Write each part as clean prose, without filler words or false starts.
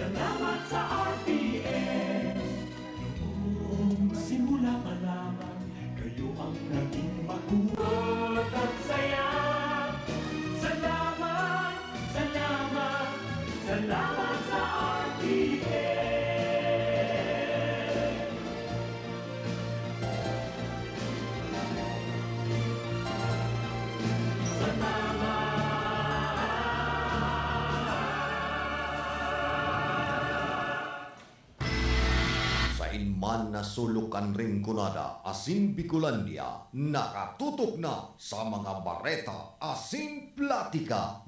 Salamat sa RPN. Noong simula pa lamang, kayo ang naging magulat at saya. Salamat, salamat, salamat sa RPN. Man na sulukan ring kunada asin Bicolandia, nakatutok na sa mga bareta asin platika.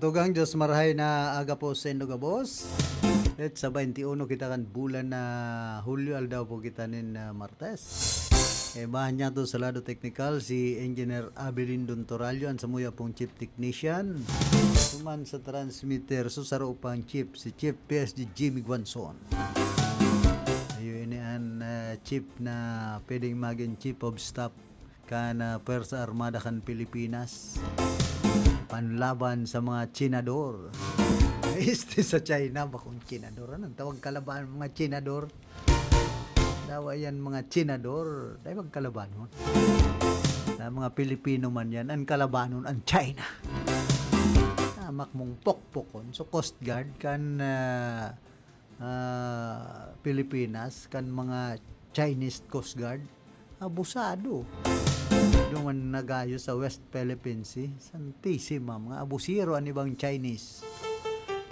Tugang Diyos marahay na aga po sa Indo Gabos. At sa 21 kita kan bulan na Hulyo aldaw po kita nin Martes. Bahan niya to sa lado technical si Engineer Abelin Dontoralio ang samuya pong Chief Technician. Tuman sa transmitter so saro pang Chief si Chief PSG Jimmy Guanzon. Ayun ang Chief na pwedeng maging Chief of Staff kan Pwersa Armada kan Pilipinas. Panlaban sa mga Chinador. Este sa China, bakong Chinador? Anong tawag kalaban mga Chinador? Dawa yan mga Chinador. Dahil magkalabanon. Na mga Pilipino man yan, ang kalabanon, ang China. Tamak mong pokpokon. So, Coast Guard kan Pilipinas, kan mga Chinese Coast Guard, abusado. Yung nagayo sa West Philippine Sea, santisima, mga abusiro ang ibang Chinese.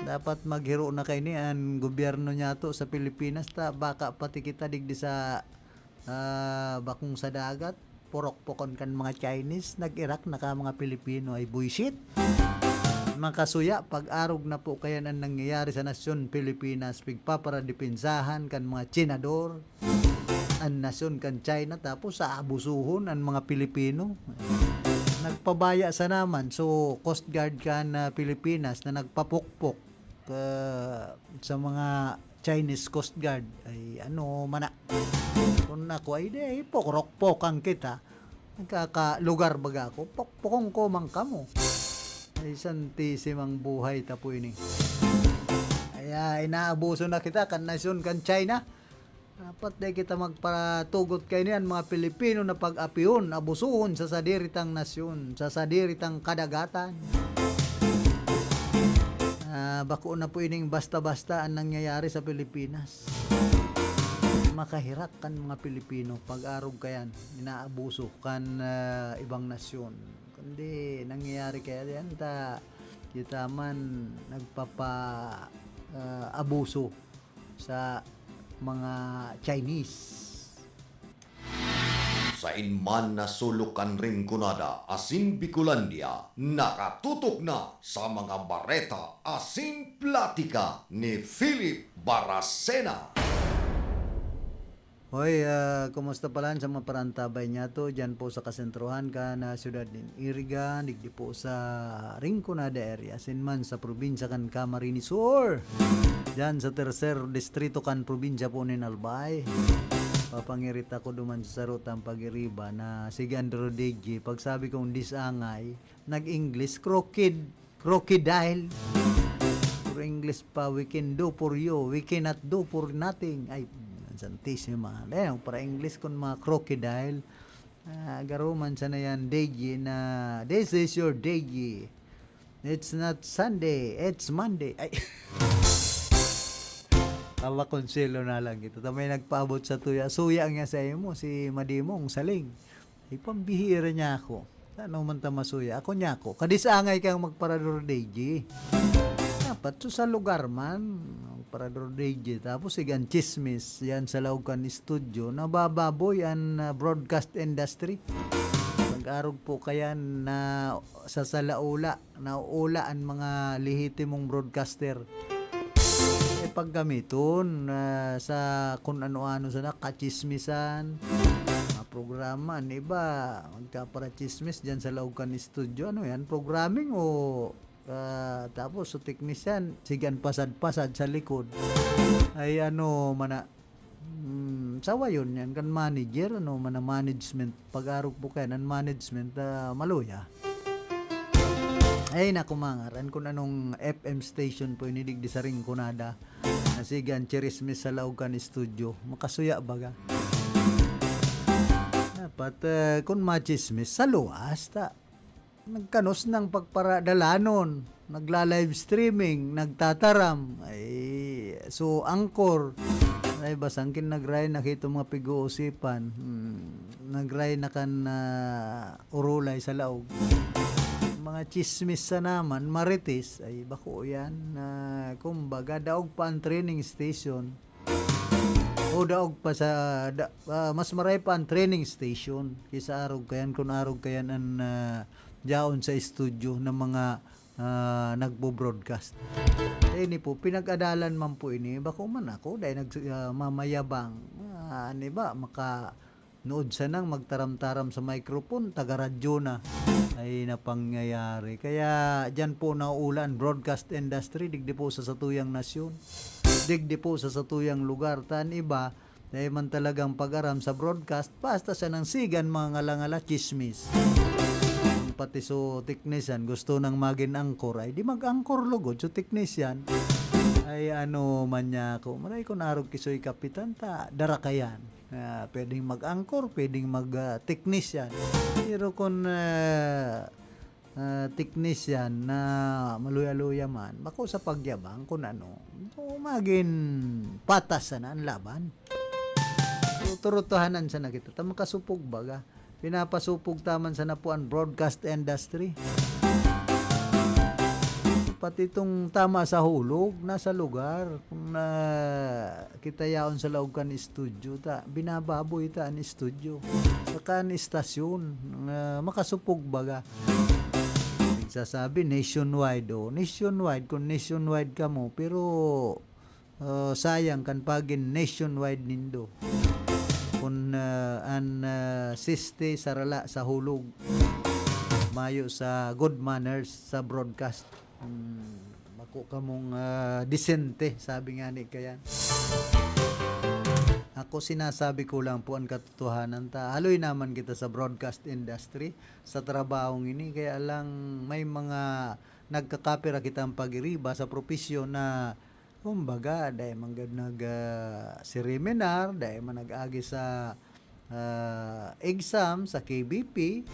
Dapat maghiro na kayo ni ang gobyerno niya to sa Pilipinas, ta baka pati kita digdi sa bakong sa dagat, purok-pokon kan mga Chinese, nag-Iraq na ka mga Pilipino ay buisit. Makasuya, pag-arog na po kaya ang nangyayari sa nasyon Pilipinas, pigpaparadipinsahan kan mga Chinador, ang nasyon kan China, tapos sa abusuhon ang mga Pilipino. Nagpabaya sa naman. So, Coast Guard kan Pilipinas na nagpapukpok sa mga Chinese Coast Guard ay mana. Kung ako ay pokrok-pokang kita, nagkakalugar baga ako, pokpokong ko man kamo. Ay santisimang buhay tapo ini. Ay inaabuso na kita kan nasyon kan China. Dapat di kita magpatugot kayo niyan mga Pilipino na pag-apiyon, abusuhon sa sadiritang nasyon, sa sadiritang kadagatan. Bako na po ining basta-basta ang nangyayari sa Pilipinas. Makahirak kan mga Pilipino, pag-arog kayan, inaabuso kan ibang nasyon. Kundi nangyayari kaya yan, kita man abuso sa mga Chinese. Sa inman na sulukan ring kunada asin Bicolandia, nakatutok na sa mga bareta asin platika ni Philip Baracena. Hoy, kumusta pala sa mga parantabay niya to dyan po sa kasentruhan ka na siyudad din Irigan, digdi po sa Rinconada area, sinman sa probinsya kan Camarines Sur. Dyan sa tercer distrito kan probinsya po ni Albay. Papangirita ko duman sa sarutang pag-iriba na si Gandro Degi. Pag sabi kong disangay, nag-English, crocodile. Puro English pa, we can do for you, we cannot do for nothing. Ay, santisima. Dahil para English kung mga crocodile. Garuman sana yan, Degi, na this is your Degi. It's not Sunday, it's Monday. Ay. Kawa konselo na lang ito. Tamay nagpaabot sa tuya. Suya nga sa mo, si Madimong Saling. Ipambihira niya ako. Ano man ta masuya? Ako niya ako. Kadisangay kang magparador Deji. Dapat so sa lugar man, parador Deji. Tapos sigan chismis. Yan sa Laucan Studio. Nabababoy ang broadcast industry. mag-arog po kayan na sa salaula, nauula ang mga lehitimong broadcaster. Paggamiton sa kung ano-ano sana, kachismisan, mga programa, iba, magkaparachismis dyan sa Laucan Studio. Ano yan? Programming o tapos so technician, sigan pasad-pasad sa likod. Ay sawa yun yan kan manager management pag-arog po kayo ng management maluya ay nakumangaran kung anong FM station po inidig di sa Rinconada na sigan chirismis sa Laucan Studio makasuya baga dapat kung machismis sa luwas ta nagkanos ng pagparadalanon nagla-live streaming nagtataram ay so angkor ay basangkin nagray nakita mga pag-uusipan nagray na kan urulay sa laog mga chismis sa naman marites ay bako yan kumbaga daog pa ang training station o daog pa sa mas maray pa ang training station kisa arog kayan kung arog kayan ang jaon sa studio ng mga nagbo-broadcast. Ini po pinag-adalan man po ini bako man ako dahil mamayabang ba maka nood sa nang magtaram-taram sa microphone taga-radyo na ay napangyayari kaya diyan po nauulan broadcast industry digdi po sa satuyang nasyon digdi po sa satuyang lugar tan iba dahil man talagang pag-aram sa broadcast basta sa nang sigan mga ngalangala chismis pati so technician gusto nang maging angkor ay di mag-angkor lugod so technician ay man niya ako maray ko narog kisoy kapitan ta dara kayan pwedeng mag-angkor pwedeng mag-technician pero kung technician na maluya-luya man bako sa pagyabang kung so maging patas na ang laban so turutuhanan sa nakita ta makasupog baga pinapasupog taman sa napuan broadcast industry. Pati itong tama sa hulog, nasa lugar. Kung kita yaon sa Laucan Studio, binababoy ta ang studio. Saka ang istasyon, makasupog baga. Nagsasabi, nationwide. Nationwide, kung nationwide ka mo, pero sayang kan pagin nationwide nindo. Kung siste sarala sa hulog mayo sa good manners sa broadcast mako kamong disente sabi nga ni kayan ako sinasabi ko lang po ang katotohanan ta haloy naman kita sa broadcast industry sa trabahong ini kaya lang may mga nagkakapira kitang pag-iriba sa propesyon na kumbaga dahil manggad seminar dahil man nag-agi sa exam sa KBP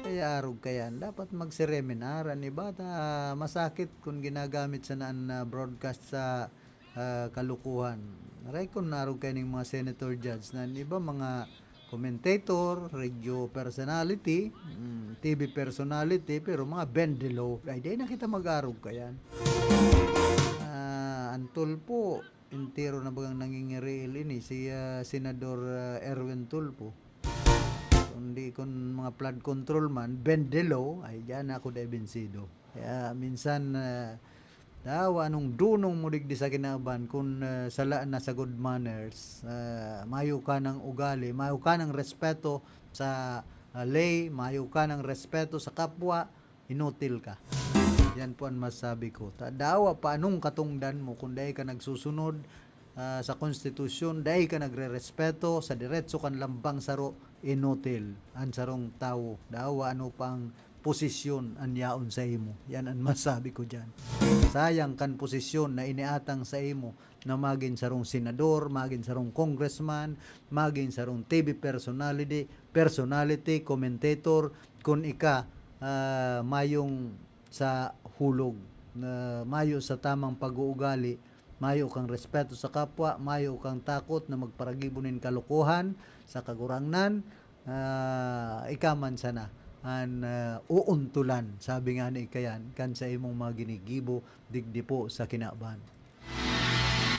kaya arog kayan dapat mag-seminar ani ba masakit kung ginagamit sa naan broadcast sa kalukuhan aray kung narog kayo ng mga senator judge na iba mga commentator, radio personality, TV personality pero mga bendelo ay di na kita mag-arog kayan Tulpo, intero na bagang nangingiriil ini si Senador Erwin Tulpo. Kundi kung mga flood control man, bendelo, ay diyan ako dahil bensido. Kaya minsan, anong dunong mulig di sa kinaban kung salaan na sa good manners, mayo ka ng ugali, mayo ka ng respeto sa lay, mayo ka ng respeto sa kapwa, inutil ka. Yan po ang masabi ko. Dawa pa anong katungdan mo kung dahil ka nagsusunod sa konstitusyon, dahil ka nagre-respeto sa diretso kan lambang saro inutil ang sarong tao. Dawa ano pang posisyon ang yaon sa imo. Yan ang masabi ko dyan. Sayang kan posisyon na iniatang sa imo na maging sarong senador, maging sarong congressman, maging sarong TV personality, commentator, kung ika mayong sa hulog na mayo sa tamang pag-uugali mayo kang respeto sa kapwa mayo kang takot na magparagibunin kalokohan sa kagurangnan ikaman sana an uuntulan sabi nga ni kayan kan sa imong mga ginigibo digdi po sa kinaban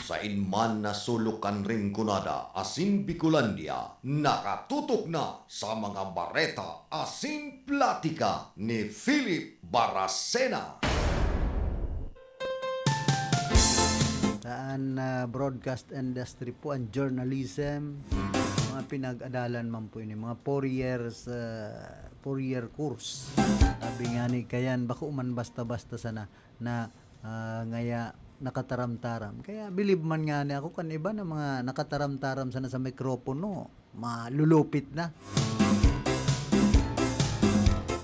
Sa inman na sulukan ring kunada asin Bicolandia, nakatutok na sa mga bareta asin platika ni Philip Baracena. Saan broadcast industry po ang journalism, mga pinag-adalan man po ini, mga 4 year course. Sabi nga ni kayan, bako man basta-basta sana na ngaya nakataram-taram. Kaya believe man nga ni ako kan iba na mga nakataram-taram sana sa mikropono, malulupit na.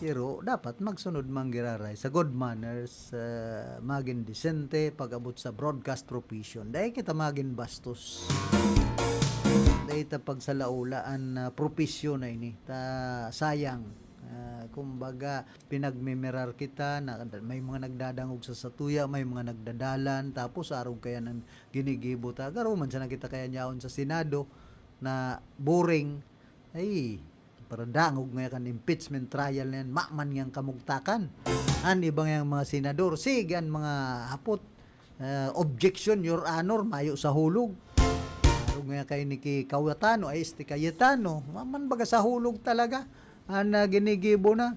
Pero dapat magsunod manggiraray sa good manners, maging disente pag-abot sa broadcast profession. Dahil kita maging bastos. Dahil ta pag sa laulaan profesyon na ini, ta sayang. Kumbaga pinagmemerar kita na may mga nagdadangog sa satuya, may mga nagdadalan, tapos araw kaya ng ginigibo ta garo man sana kita kaya nyaon sa Senado na boring ay para dangog nga kan impeachment trial na yan, makman yang kamugtakan an ibang yang mga senador sigan mga hapot objection your honor mayo sa hulog araw nga kay ni Kawatano ay este Cayetano man baga sa hulog talaga ginigibo na.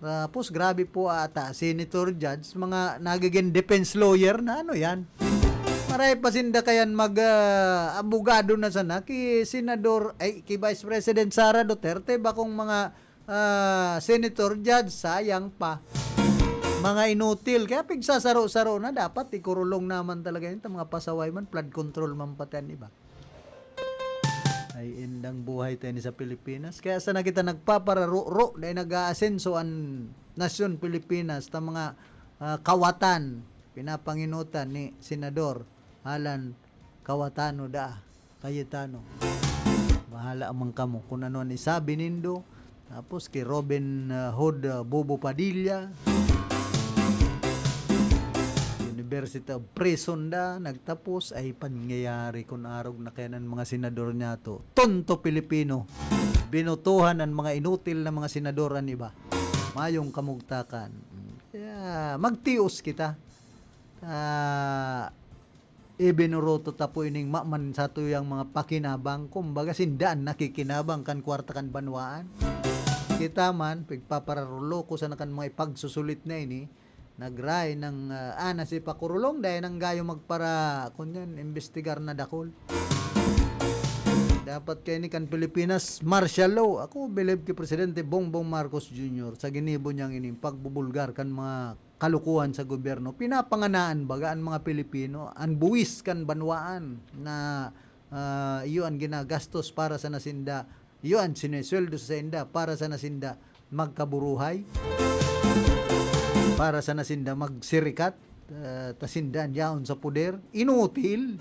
Tapos grabe po ata senator judge mga nagiging defense lawyer na ano yan. Maray pasinda kayan abogado na sana ki senador ay ki Vice President Sara Duterte bakong mga senator judge sayang pa. Mga inutil kaya pigsasaro-saro na dapat ikurulong naman talaga yun mga pasaway man flood control man patan iba. Ay indang buhay tayo sa Pilipinas. Kaya sana kita nagpapararo dahil nag-aasenso ang nasyon Pilipinas ta mga kawatan pinapanginutan ni Senador Alan Kawatano Cayetano. Bahala amang kamo kung ano ni sabi nindo. Tapos kay Robin Hood Bobo Padilla. University of Prison nagtapos ay pangyayari kung arog na kayanan mga senador niya to. Tonto Pilipino. Binutuhan ang mga inutil na mga senadoran iba. Mayong kamugtakan. Kaya magtios kita. Ibinuroto tapo ining makman sa tuyang mga pakinabang. Kumbaga sindaan nakikinabang kan kwarta kan banwaan. Kita man, pagpapararulo ko sa nakan mga ipagsusulit na ini, nagray ng si pakurulong dahil nang gayo magpara kunyan investigar na dakol. Dapat kayo ni kan Pilipinas martial law. Ako believe ki Presidente Bongbong Marcos Jr. sa ginibo niyang ining pagbubulgar kan mga kalukuhan sa gobyerno. Pinapanganaan bagaan mga Pilipino ang buwis kan banwaan na iyo ang ginagastos para sa nasinda. Iyo ang sinesweldo sa inda para sa nasinda magkaburuhay. Para sa nasinda magsirikat, tasindan yaon sa puder, inutil.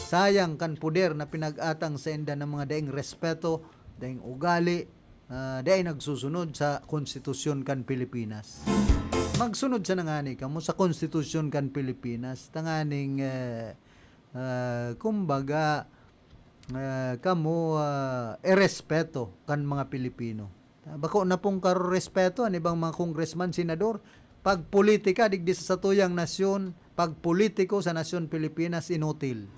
Sayang kan puder na pinag-atang sa inda ng mga daing respeto, daing ugali, daing nagsusunod sa konstitusyon kan Pilipinas. Magsunod sa nangani kamo sa konstitusyon kan Pilipinas, tanganing kumbaga kamo irespeto kan mga Pilipino. Bako na pong respeto ang ibang mga congressman, senador. Pag politika, digdi sa satuyang nasyon, pag politiko sa nasyon Pilipinas, inutil.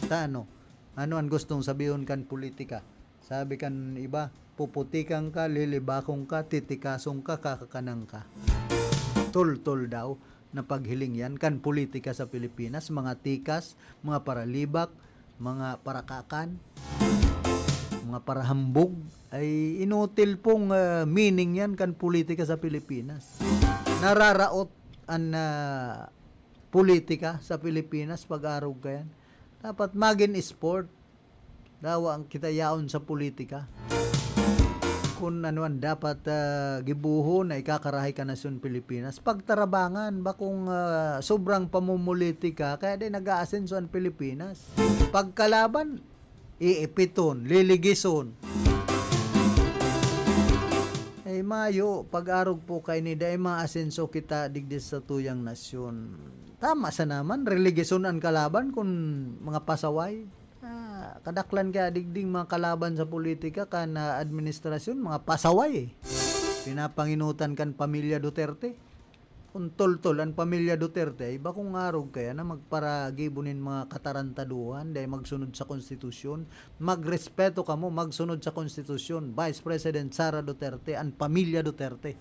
Ano ang gustong sabihin kan politika? Sabi kan iba, puputikan ka, lilibakong ka, titikasong ka, kakakanang ka. Tol-tol daw na paghiling yan kan politika sa Pilipinas, mga tikas, mga paralibak, mga parakakan, mga parahambog, ay inutil pong meaning yan kan politika sa Pilipinas. Nararaot ang politika sa Pilipinas pag-arog ka yan. Dapat maging sport. Dawa ang kita yaon sa politika. Kung ano ang dapat gibuho na ikakarahay ka nasyon Pilipinas. Pagtarabangan, bakong sobrang pamumulitika, kaya din nag-aasenso ang Pilipinas. Pagkalaban, iipiton, liligison. Ay mayo, pag-arog po kay ni day maasenso kita digdi sa tuyang nasyon. Tama sa naman, religisyon ang kalaban kung mga pasaway. Kadaklan ka digding mga kalaban sa politika kan administrasyon, mga pasaway. Pinapanginutan kan pamilya Duterte. kung tol-tol ang pamilya Duterte, iba kung arog kaya na magparagibunin mga katarantaduhan dahil magsunod sa konstitusyon, magrespeto ka mo, magsunod sa konstitusyon. Vice President Sara Duterte, ang pamilya Duterte.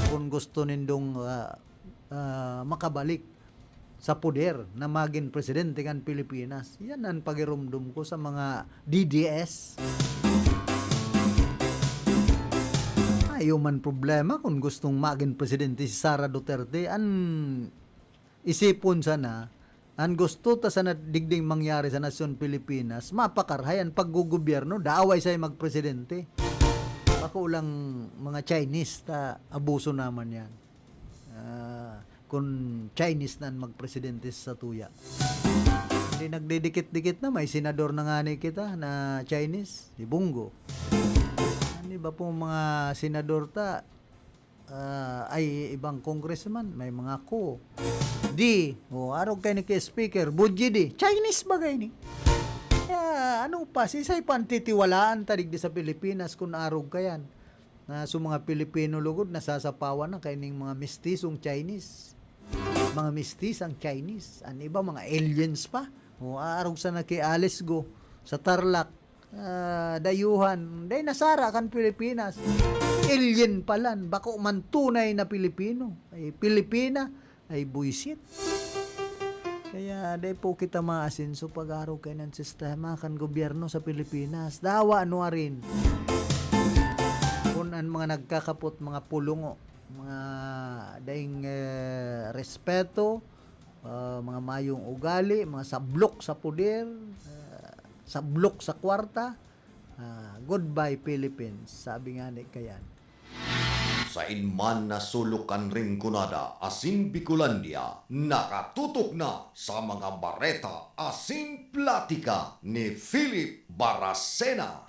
Kung gusto nindong makabalik sa poder na maging presidente ng Pilipinas, yan ang pagirumdum ko sa mga DDS. Ayaw man problema kung gustong maging presidente si Sara Duterte, an isipon sana, an gusto ta sana digding mangyari sa nasyon Pilipinas, mapakarhayan paggugobyerno, daaway sa'y magpresidente. Ako lang mga Chinese, abuso naman yan. Kung Chinese na magpresidente sa tuya. Hindi nagdidikit-dikit na, may senador na nga ni kita na Chinese, si Bungo. Iba po mga senador ay ibang congressman, may mga ko. Araw kayo ni speaker, budji di, Chinese bagay ni. Ano pa, sisay pantitiwalaan tarig di sa Pilipinas kung araw kayan. Na sa mga Pilipino lugod, nasasapawan na kayo ng mga mistisong Chinese. Mga mistis ang Chinese. Ano iba, mga aliens pa. Araw sa nakialis go sa Tarlac. Dayuhan day nasara kan Pilipinas, alien palan, bako man tunay na Pilipino ay Pilipina ay buisit. Kaya day po kita maasinso pag-araw kay ng sistema kan gobyerno sa Pilipinas, dawa ano rin kung ang mga nagkakapot, mga pulungo, mga daing respeto, mga mayong ugali, mga sablok sa poder, sablok sa kwarta. Goodbye Philippines, sabi nga ni kayan. Sa inman na sulukan ringkunada asin Bicolandia, nakatutok na sa mga bareta asin platika ni Philip Baracena.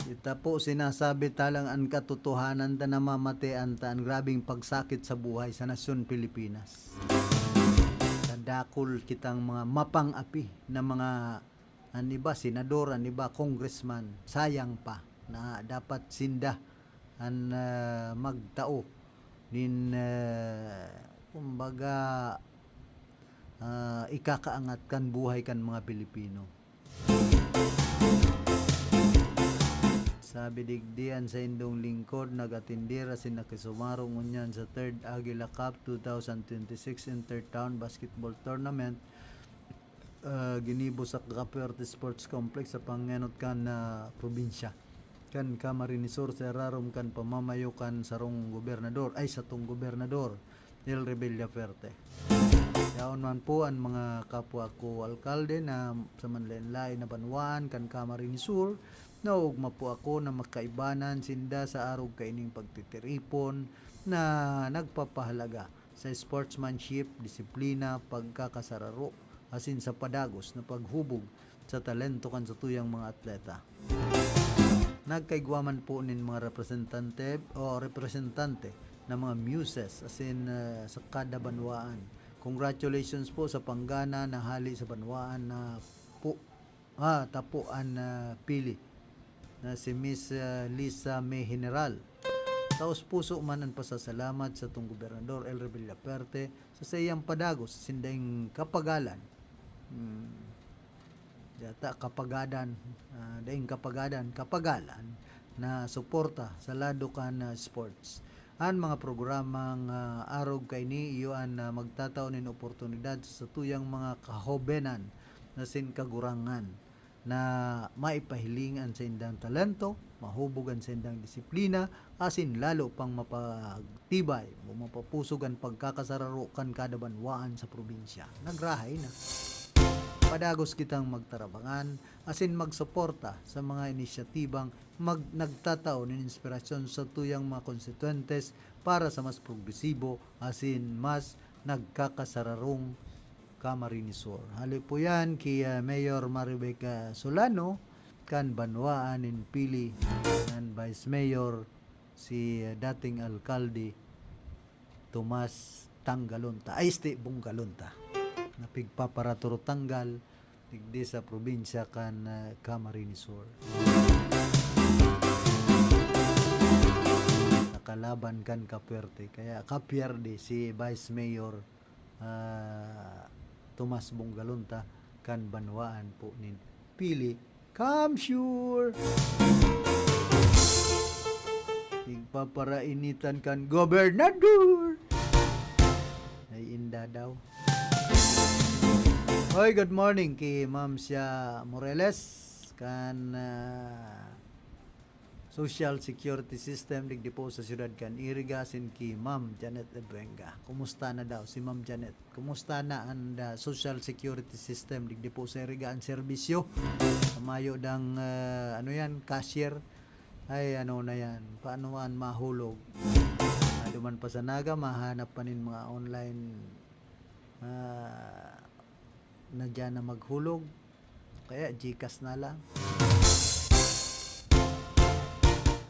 Ita po sinasabi talang ang katotohanan ta na mamatian ta ang grabing pagsakit sa buhay sa nasyon Pilipinas. Dakol kitang mga mapang-api na mga aniba senador, aniba congressman, sayang pa na dapat sinda ang magtao nin kumbaga ikakaangat kan buhay kan mga Pilipino. Sabi digdian sa indong lingkod, nag-atindira si nakisumarong unyan sa 3rd Aguila Cup 2026 Intertown Basketball Tournament. Ginibo sa Capuerte Sports Complex sa Pangenot kan probinsya. Kan Camarines Sur sa rarom kan pamamayo kan sarong gobernador, sa tong gobernador, El Rebilla Ferte. Yaon man po ang mga kapwa ko alkalde na sa manlain-lain na banwaan kan Camarines Sur. Naugma po ako na makaibanan sinda sa araw kaining pagtitiripon na nagpapahalaga sa sportsmanship, disiplina, pagkakasararo, asin sa padagos na paghubog sa talento kan sa tuyang mga atleta. Nagkaigwaman po nin mga representante na mga muses asin sa kada banwaan. Congratulations po sa panggana na hali sa banwaan na tapuan na pili na si Miss Lisa May General. Taos puso man ang pasasalamat sa itong Gobernador El Rebilla Ferte sa sayang padagos sa sindayang kapagalan. Kapagalan na suporta sa ladukan sports. Ang mga programang arog kay ni iyon na magtataon ng oportunidad sa tuyang mga kahobenan na sinkagurangan na maipahilingan sa indang talento, mahubugan sa indang disiplina, asin lalo pang mapagtibay o mapapusugan pagkakasararo kan kada banwaan sa probinsya. Nagrahay na. Padagos kitang magtarabangan, asin magsuporta sa mga inisyatibang nagtataon ng inspirasyon sa tuyang mga konstituentes para sa mas progresibo, asin mas nagkakasararong Camarines Sur. Hali po yan kay Mayor Maribeca Solano, kan banwaan in pili ng Vice Mayor si dating alkalde Tomas Tanggalonta, Bunggalonta, na pigpaparaturo tanggal digdi sa probinsya kan Camarines Sur. laban kan Kapuerte. Kaya kapierde si Vice Mayor Tomas Bongalunta kan banwaan po ni Pili Kamsure. Tigpaparainitan kan gobernador. Ay inda daw. Hoy, good morning kay Ma'am Sia Moreles kan Social Security System digdi po sa siyudad kan Irigasin ki Ma'am Janet Edwenga. Kumusta na daw si Ma'am Janet? Kumusta na ang Social Security System digdi po sa Irigaan serbisyo? Kamayo dang ano yan, cashier. Ay ano na yan, paano man mahulog? Duman pa sa naga, mahanap pa nin mga online na dyan na maghulog. Kaya Gcash na lang.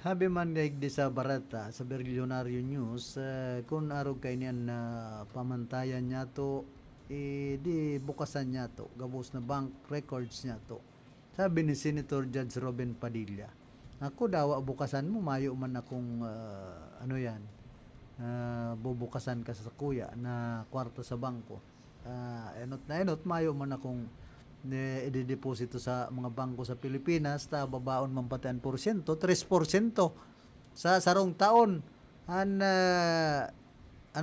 Habi man di sa Barata, sa Berlionaryo News, kung arog kay niyan na pamantayan niya to, di bukasan niya to, gabos na bank records niya to. Sabi ni Senator Judge Robin Padilla, ako daw, bukasan mo, mayo man akong, ano yan, bubukasan ka sa kuya na kwarta sa bangko. Enot, mayo man akong i-deposito sa mga bangko sa Pilipinas, babaon man pati ang porsyento, 3% sa sarong taon. Ano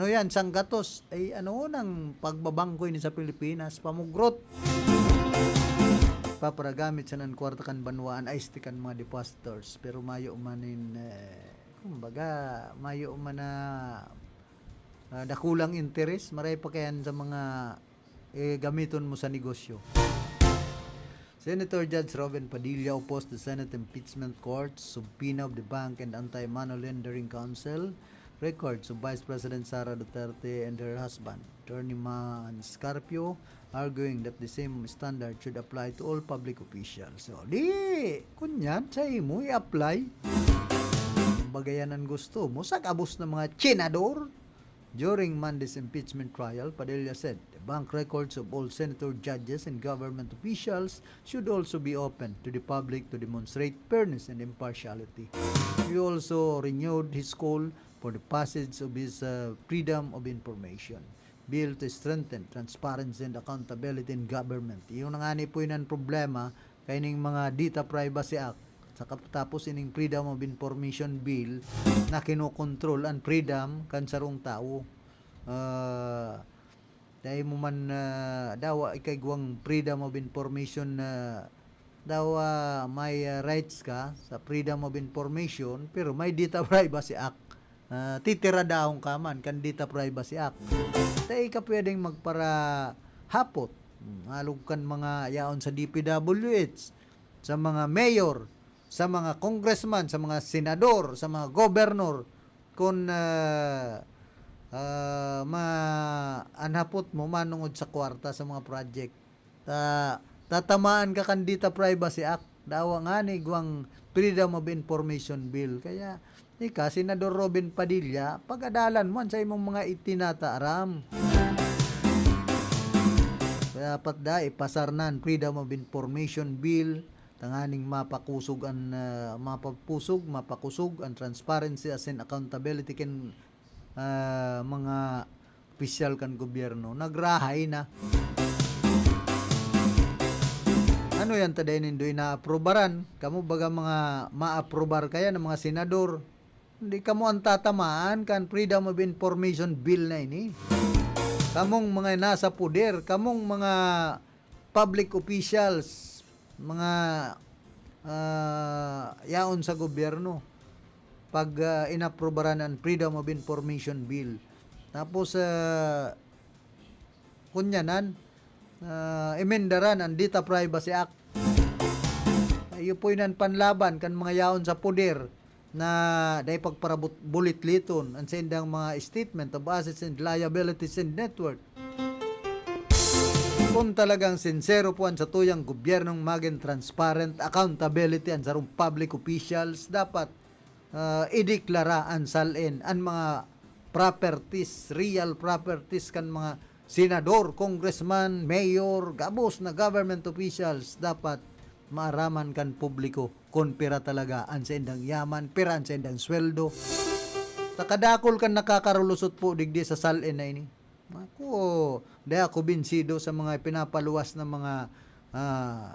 yan, sanggatos, ay ano nang pagbabangko ini sa Pilipinas, pamugrot. Paparagamit sa nan kwarta kan banwaan ay stikan mga depositors, pero mayo manin kumbaga mayo man na dakulang interest, maray pa kayan sa mga gamiton mo sa negosyo. Senator Judge Robin Padilla opposed the Senate Impeachment Court's subpoena of the Bank and Anti-Money Laundering Council records of Vice President Sara Duterte and her husband, Attorney Man Scarpio, arguing that the same standard should apply to all public officials. So, kunyan, sa imo i-apply. Bagayanan gusto mo, sa kabus ng mga tsinador. During Monday's impeachment trial, Padilla said the bank records of all senator, judges, and government officials should also be open to the public to demonstrate fairness and impartiality. He also renewed his call for the passage of his Freedom of Information Bill to strengthen transparency and accountability in government. Yung nangani po yun ang problema kay ning mga Data Privacy Act sa tapos ining Freedom of Information Bill na kinokontrol ang freedom kan sarong tao. Dahil mo man daw ikaygwang Freedom of Information daw may rights ka sa Freedom of Information, pero may Data Privacy Act. Titira daong kaman kan Data Privacy Act. Dahil ka pwedeng magpara hapot. Halog kan mga yaon sa DPWH, sa mga mayor, sa mga congressman, sa mga senador, sa mga governor, kung anhapot mo manungod sa kwarta sa mga project. Tatamaan ka kan Data Privacy Act. Dawa nga ni guwang Freedom of Information Bill. Kaya, Senador Robin Padilla, pag-adalan mo sa imong mga itinataaram. Dapat ipasar na ang Freedom of Information Bill, tanganing mapakusog ang transparency as in accountability ken mga opisyal kan gobyerno. Nagrahay na. Ano yan taday nindo inaaprobaran? Kamu baga mga maaprobar kaya ng mga senador. Hindi kamo ang tatamaan kan Freedom of Information Bill na ini. Kamong mga nasa poder, kamong mga public officials, mga yaon sa gobyerno, pag inaprobaran ang Freedom of Information Bill. Tapos kunyanan emendaran ang Data Privacy Act. Iyo po inan panlaban kan mga yaon sa poder na dahil pagparabulit liton ang sendang mga statement of assets and liabilities and network. Kung talagang sincero po ang sa tuyang gobyernong maging transparent, accountability ang sarong public officials, dapat ideklara ang salin ang mga properties, real properties kan mga senador, congressman, mayor, gabos na government officials, dapat maaraman kan publiko kung pera talaga ang sa indang yaman, pera ang sa indang sweldo. Takadakol kan nakakarulusot po digdi sa salin na ini. Ako, di ako binsido sa mga pinapaluwas na mga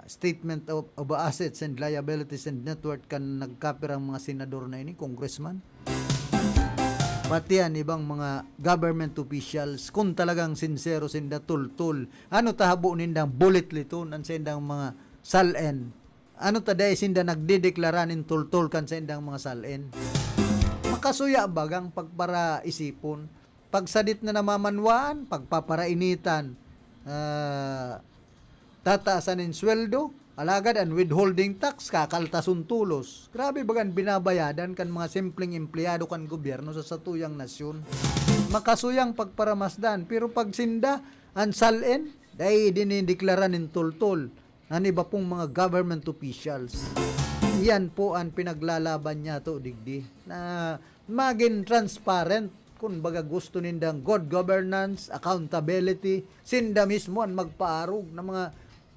statement of assets and liabilities and net worth kan nagkapirang mga senador na ini, congressman. Pati yan, ibang mga government officials, kung talagang sincero sinda tultul, ano tahabo nindang bullet liton, ang sindang mga salen, ano taday sinda nagdideklara nin tultul kan sindang mga salen. Makasuya bagang pagpara isipon, pagsadit na namamanwaan, pagpaparainitan, tataasan ng sweldo, alagad and withholding tax, kakaltasun tulos. Grabe bagan binabayadan kan mga simpleng empleyado kan gobyerno sa satuyang nasyon. Makasuyang pagparamasdan, pero pag sinda, ang salin, dahil dinideklara ng tultol, ang iba pong mga government officials. Yan po ang pinaglalaban niya to digdi, na maging transparent, kung baga gusto nindang good governance, accountability, sinda mismo ang magpaarog ng mga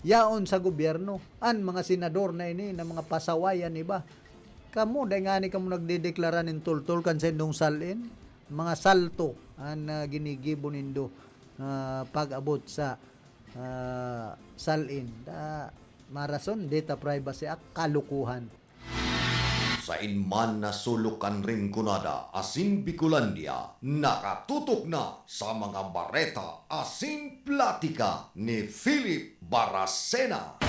yaon sa gobyerno, an mga senador na ini, na mga pasawayan iba. Kamu, dahil nga ni kamo nagdideklara ng tultol kan sendong salin, mga salto, ang ginigibo nindo pag-abot sa salin. Marason, Data Privacy Act, kalukuhan. Sa inman na sulukan ring kunada asin Bicolandia, nakatutok na sa mga bareta asin platika ni Philip Baracena.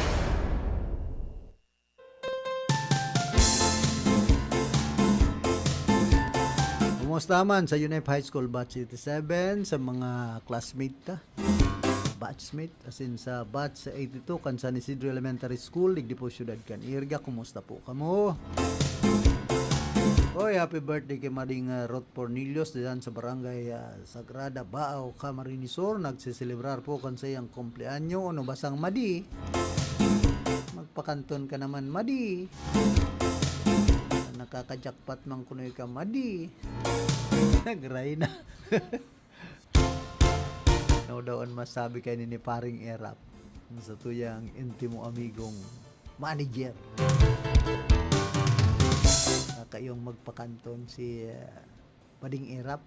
Kumusta man sa UNEP High School Batch 87, sa mga classmate ta? Batchmate, as in sa batch 82 kan San Isidro Elementary School, digdi po syudad kan Irga. Kumusta po kamo? Oy, happy birthday kay Maring Ruth Pornilios diyan sa barangay Sagrada Baaw, Camarinesor. Nagsiselebrar po kan sa iyang kumpleanyo. Ano basang Madi? Magpakanton ka naman, Madi. Nakakajakpat man kunoy ka, Madi. Nagray na. No daw ang masabi kay ni Paring Erap sa tuyang intimo amigong manager. Kayong magpakanton si Pading Erap.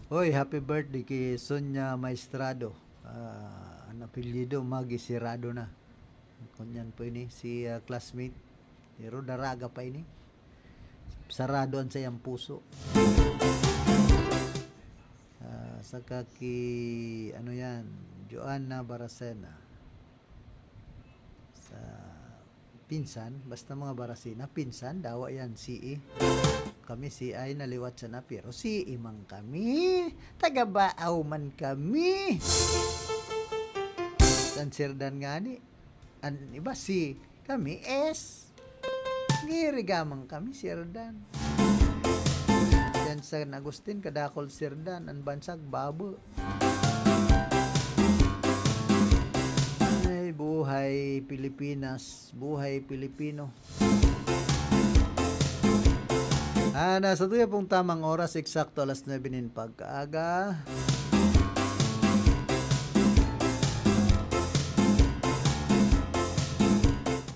Hoy, happy birthday kay Sonia Maestrado. Ang apelyido Magisirado na. Kunyan po ini si classmate. Pero daraga pa ini. Sarado ang sayang puso. Saka ki ano yan, Joanna Baracena. Sa pinsan, basta mga Baracena, pinsan, dawa yan, CE. Kami CI na liwat sa na, pero CE man kami. Taga-baaw man kami. San Sirdan nga ni. An iba si kami S. Ngirigamang kami Sirdan. Yan sa Agustin, kadakol Sirdan, ang bansag babo. Ay, buhay Pilipinas, buhay Pilipino. Nasa tuya pong tamang oras, eksakto alas 9 nin pagkaaga.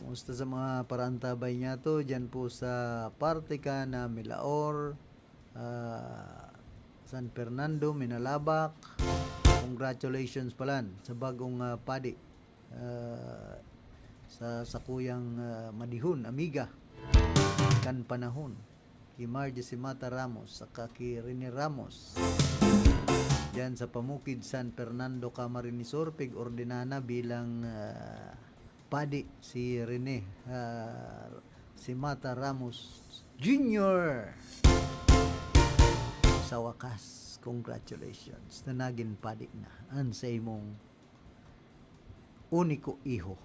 Kumusta sa mga parantabay niya to, dyan po sa Partica na Milaor, San Fernando, Minalabak. Congratulations palan sa bagong padi sa sakuyang Madihon, Amiga kan panahon. Ki Margie Mata Ramos saka ki Rene Ramos diyan sa Pamukid, San Fernando, Camarinesor. Pig ordinana bilang padi si Rene si Mata Ramos Jr. Sa wakas, congratulations na naging padi na ang sa imong uniko iho.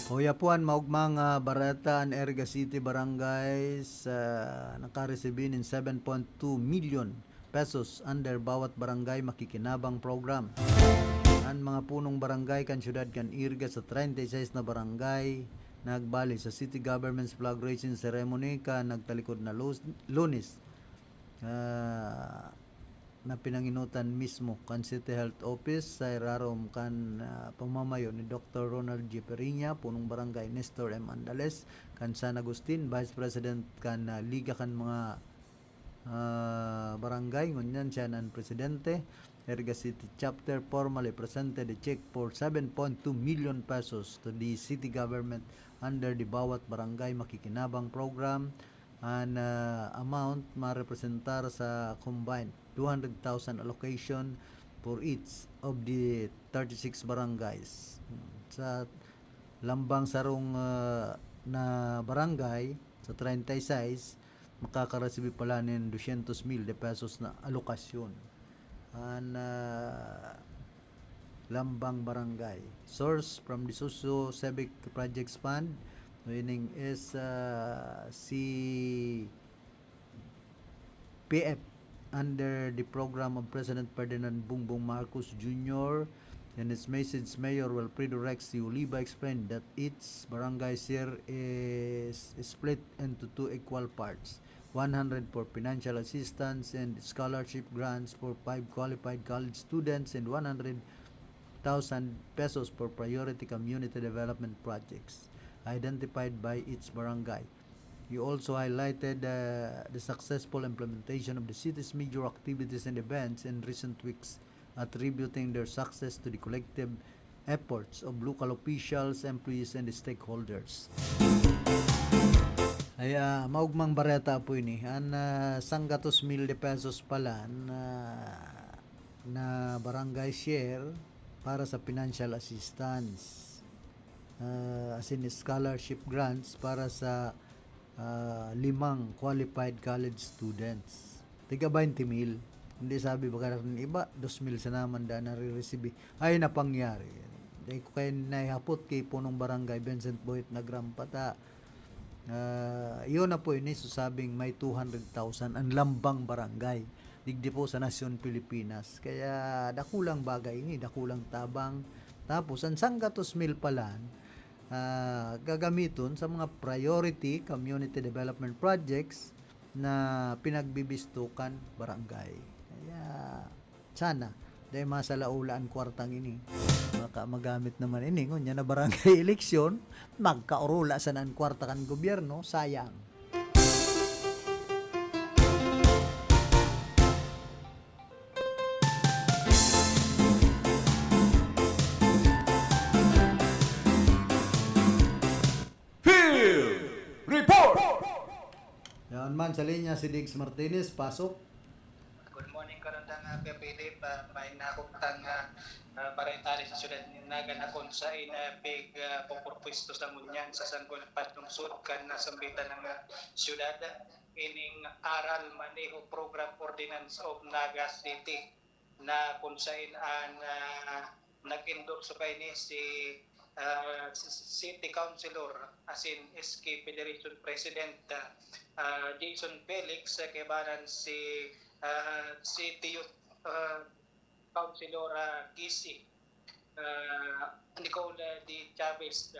Huyapuan maugmang Barata Erga City Barangays nakaresibin in 7.2 million pesos under bawat barangay makikinabang program. Ang mga punong barangay kan syudad kan irga sa 36 na barangay nagbali sa city government's flag raising ceremony kan nagtalikod na Lunes na pinanginutan mismo kan City Health Office sa irarom kan pamamayo ni Dr. Ronald G. Periña, punong barangay Nestor M. Andales, kan San Agustin, Vice President kan Liga kan mga barangay, ngunyan siya ng presidente. Erga City Chapter formally presented a check for 7.2 million pesos to the city government under the Bawat Barangay Makikinabang program. An amount marepresentar sa combined 200,000 allocation for each of the 36 barangays. Sa lambang sarong na barangay sa 36 makakaresibi pala ng 200,000 de pesos na alokasyon. An lambang barangay. Source from the Suso Civic Projects Fund. Winning is CPF under the program of President Ferdinand Bongbong Marcos Jr. In its message, Mayor Wilfredo Rex Oliva explained that each barangay share is split into 2 equal parts. 100 for financial assistance and scholarship grants for 5 qualified college students and 100,000 pesos for priority community development projects identified by each barangay. He also highlighted the successful implementation of the city's major activities and events in recent weeks, attributing their success to the collective efforts of local officials, employees, and stakeholders. Ay maugmang bareta po ini an 100,000 pesos pala na barangay share para sa financial assistance, as in scholarship grants para sa 5 qualified college students. Tiga 20,000. Hindi sabi baka ng iba 2,000 sa naman da nare-receive. Ay napangyari. Dahil ko kayo naihapot kay punong barangay Vincent Boyd na Grampata. Yun na po ini sabing may 200,000 ang lambang barangay digdi po sa Nasyon Pilipinas. Kaya dakulang bagay ini, dakulang tabang. Tapos ang 100,000 pala gagamiton sa mga priority community development projects na pinagbibistukan barangay. Kaya sana dahil masalaulaan kwartang ini magamit naman ini ngunya na barangay eleksyon magkaurula sa nan kwarta kan gobyerno, sayang. Field Report! Yan man sa linya si Diggs Martinez, pasok. Good morning karandang Philip, may nakutang paretari sa syudad ni Nagan akon sa big pupurpwisto sa munyan sa Sanggol Patong Sud kan nasambitan ng syudad ining aral maneho program ordinance of Naga City na kung saan nag-endorse pa ini si City Councilor as in SK Federation President Jason Felix kebanan si City Youth Councilor Kisi Nicola D. Chavez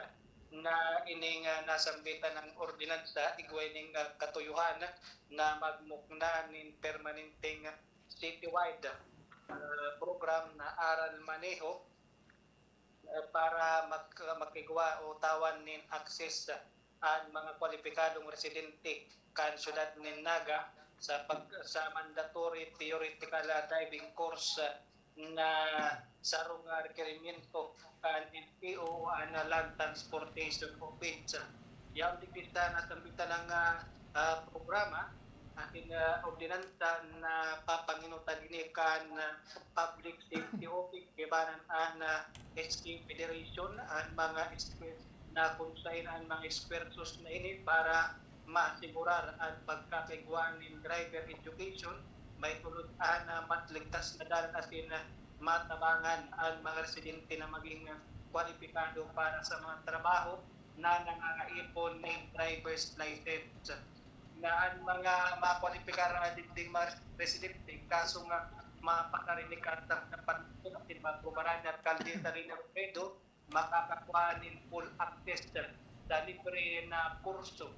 na ining nasambitan ng ordinansa igway katuyuhan na magmukna nin permanenteng citywide program na aral maneho para makigwa o tawan nin access ang mga kwalipikadong residente kan syudad nin Naga sa mandatory theoretical driving course na sarong requiremento kan NPO na Land Transportation Office. Yang dikita na sambitan ng programa aking ordinansa na papanginutan ini kan Public Safety Office kebanan SK Federation ang mga na kung saan ang mga ekspertos na ini para masigurar ang pagkakigwaan ng driver education may tulad na matligtas na dalan asin matabangan ang mga residente na maging kwalipikado para sa mga trabaho na nangangaipon ng driver's license. na ang mga kwalipikar na ding mga residente kaso nga mapakarinig at ng panunod at magkumaran at kaldita rin ng pedo makakakuhanin full access sa libre na kurso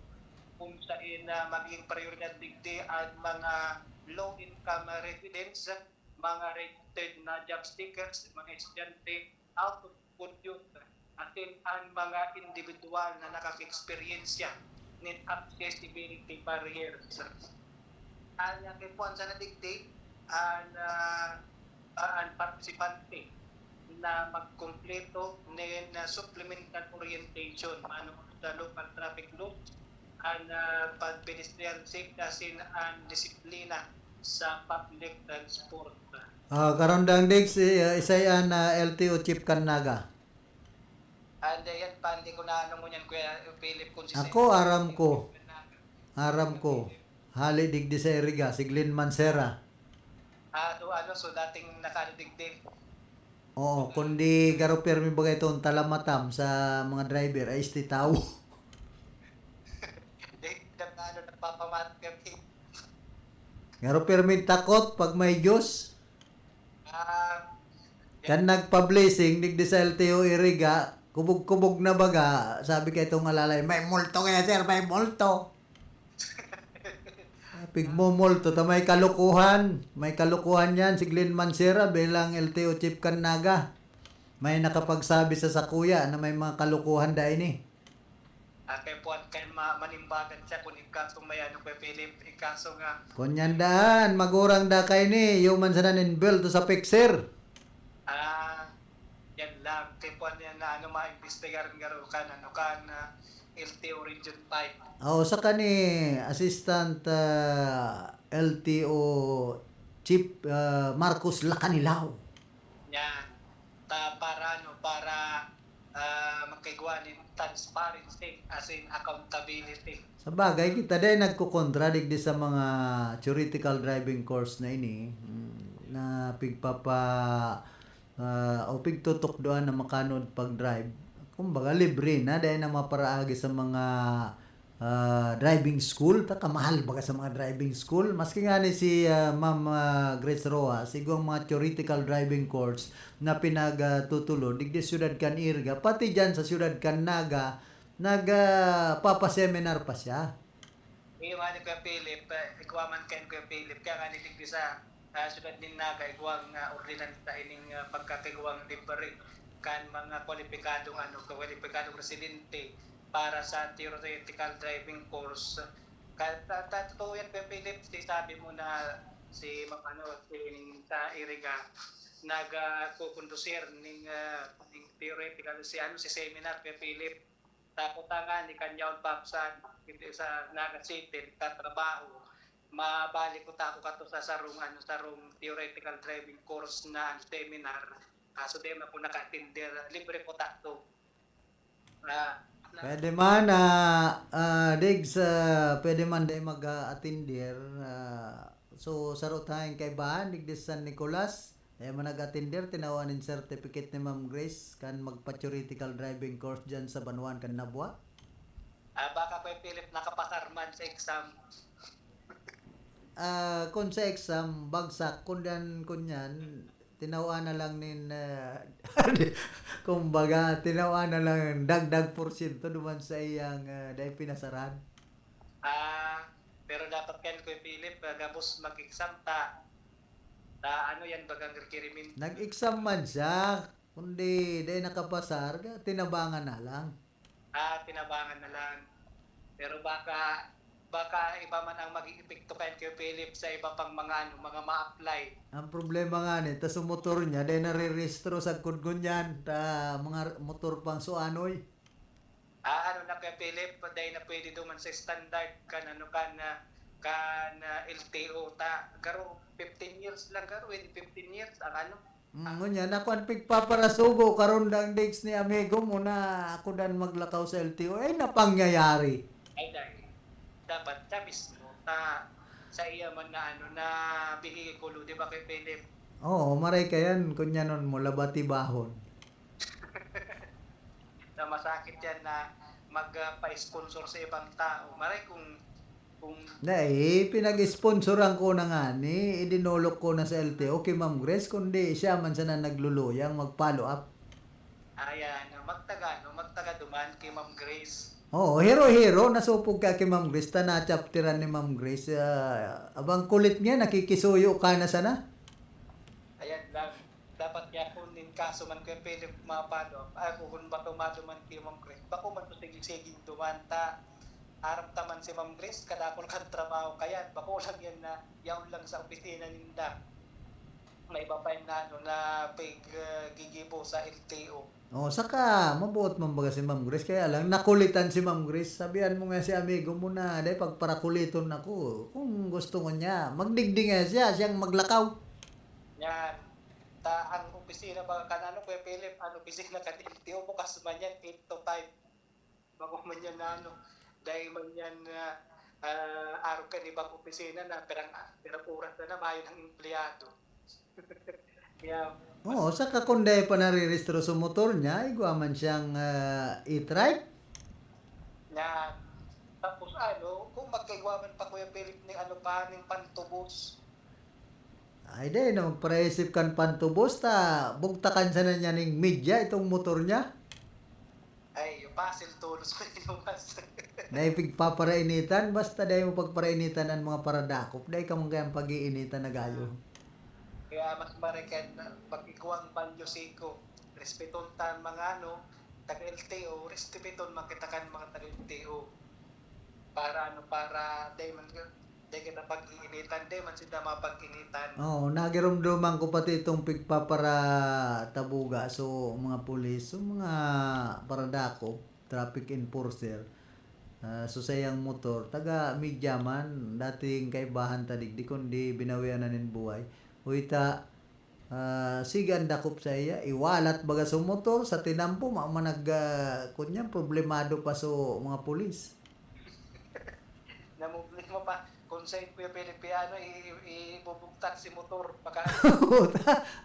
kung saan maging prioridad digdi ang mga low income residents, mga registered na job seekers, mga estudyante out of commute atin ang mga individual na nakaka-experiencia ng accessibility barriers. Ang kipuan sa nadigdig ang partisipante na magkumpleto ng supplemental orientation ano sa local traffic laws ang pedestrian safety ang disiplina sa public transport. Karon dang Diggs, isayan na LTO Chief Kanaga. And yan pa, hindi ko na ano mo yan, Kuya Philip, kung Ako, aram ko. Hali digdi sa Iriga, si Glenn Mancera. So dating nakalidigdig. Oo, kundi garo permi bagay itong talamatam sa mga driver ay istitaw. Nagpapamat kami. Garo permi takot pag may Diyos. Kan nagpa-blessing, digdi sa LTO Iriga, kubog-kubog na baga, sabi kay itong alalay, may multo kaya sir, may multo. Pigmo multo, may kalukuhan yan, si Glenn Mancera bilang LTO Chief Kanaga. May nakapagsabi sa sakuya na may mga kalukuhan dahil ni. Kay Puan, kay manimbagan siya kung ikasong may ano kay Philip, ikasong nga. Kunyan daan, magurang da kay ni, human sa nanin bill to sa picture. Yan lang. Kay Puan yan na ano ma-investigar nga ro kan LTO Region 5. Sa kani Assistant LTO Chief Marcos Lacanilaw. Yan. Para magkaigwa ng transparency as in accountability. Sa bagay, kita din nagkukontradik di sa mga theoretical driving course na ini na o pigtutok doon na makanod pag-drive. Kumbaga, libre na dahil na maparaagi sa mga driving school. Kamahal baga sa mga driving school. Maski nga ni si Ma'am Grace Roa, sigong mga theoretical driving course na pinagtutulo, digdi Siyudad Can Irga, pati dyan sa Siyudad Canaga, nagpapaseminar pa siya. Yung nga ni Kuya Philip, ikawaman kayo Kuya Philip, kaya nga niligdi sa Siyudad din Naga, iguang ordinansa ining pagkakiguang libre kan mga kwalipikadong residente para sa theoretical driving course. Totoo yan Kuya Philip, sabi mo na si sa Iriga nagkukondusir ning theoretical si seminar Kuya Philip. Tapos nga ni kanyaon papsan sa Naga City katrabaho mabalik ko tako kato sa sarong theoretical driving course na seminar. So di ako naka-attender, libre ko takto. Pwede man Diggs, pwede man day mag-attender. So saro tayong kay Bahan digdi San Nicolas. Man nag-attender tinawanin certificate ni Ma'am Grace kan magpa-theoretical driving course diyan sa Banuan kan Nabwa. Baka Kuya Philip nakapasarman sa exam. Kung sa exam bagsak kunyan tinawa na lang nin kumbaga tinawa na lang dagdag porsyento duman sa iyang dahil pinasaran. Pero dapat kan Kuya Philip gabos mag-exam ta ano yan bagang requirement. Nag-exam man siya kundi dahil nakapasar tinabangan na lang. Tinabangan na lang. Pero baka iba man ang maging epekto kay Kuya Philip sa iba pang mga ma-apply. Ang problema nga ni, sa motor niya, dahil nare-restro sa kudgon yan, mga motor pang suanoy. Na Kuya Philip, dahil na pwede duman sa standard kan LTO ta. Garo, 15 years lang garo, 15 years ang Ngunya, naku ang pigpaparasugo, karon dang Diggs ni amigo mo na ako dan maglakaw sa LTO, ay napangyayari. Ay dahil. Dapat siya mismo sa iya man na bihikulo, di ba Kuya Philip? Oo, maray ka yan, kunya nun mo, labati bahon. Na masakit yan na magpa-sponsor sa ibang tao. Maray kung Kung pinag-sponsoran ko na nga ni, idinulok ko na sa LTO kay Ma'am Grace, kundi siya man sana nagluluyang mag-follow up. ayan, magtaga duman kay Ma'am Grace. Oo, hero-hero, nasupog ka kay Ma'am Grace, na chapteran ni Ma'am Grace. Abang kulit niya, nakikisuyo ka na sana. Ayan lang. Dapat kaya kung din kaso man kay Philip mapado, ako kung ba tumado man kay Ma'am Grace, bako man to sigig dumanta. Arap taman si Ma'am Grace, kadakol kan trabaho kayan, bako lang yan na yaon lang sa opisina ninda. May iba pa yun na, na gigibo sa LTO. Oh, saka mabuot man baga si Ma'am Grace, kaya lang nakulitan si Ma'am Grace. Sabihan mo nga si amigo mo na, dahil pagparakuliton ako, kung gusto ko niya, magdigding nga siyang maglakaw. Yan. Ang opisina ba kanano Kuya Philip, ang opisina kan LTO bukas man yan 8 to 5. Bago man yan na dahil man yan araw ka ibang opisina na perang oras na mayo ng empleyado. Kaya Oo, saka kung dahil pa narirestro sa motor niya, igwa man siyang e-trike. na tapos kung magkaiwaman pa Kuya Philip ng ng pantubos. Ay, dahil na magpareisip kan pantubos, bugtakan sa na niya ng media itong motor niya. Ay, yung puzzle tulos ko inumas. Dahil pagpaparainitan, basta dahil mo pagparainitan ang mga paradakop, dahil ka mong kayang pag-iinitan na gayo. Kaya mas marikan pag-ikuang banyo siko, respeton tan mga taga-LTO, respeton makitakan mga taga-LTO. Para dahil kita pag-iinitan, dahil man sila mapag-initan. Oo, nagirumduman ko pati itong pigpapara tabuga. So, mga pulis, so mga paradakop, traffic enforcer, so sayang motor, taga media man, dating kaibahan tadig, di kundi binawian na nin buhay. Uita, sigan dakop sa iya, iwalat baga sa motor, sa tinampo, manag, kunyang problemado pa so mga pulis. Namublik mo pa, kung sa Kuya Pilipiano, ibubugtak si motor. Baka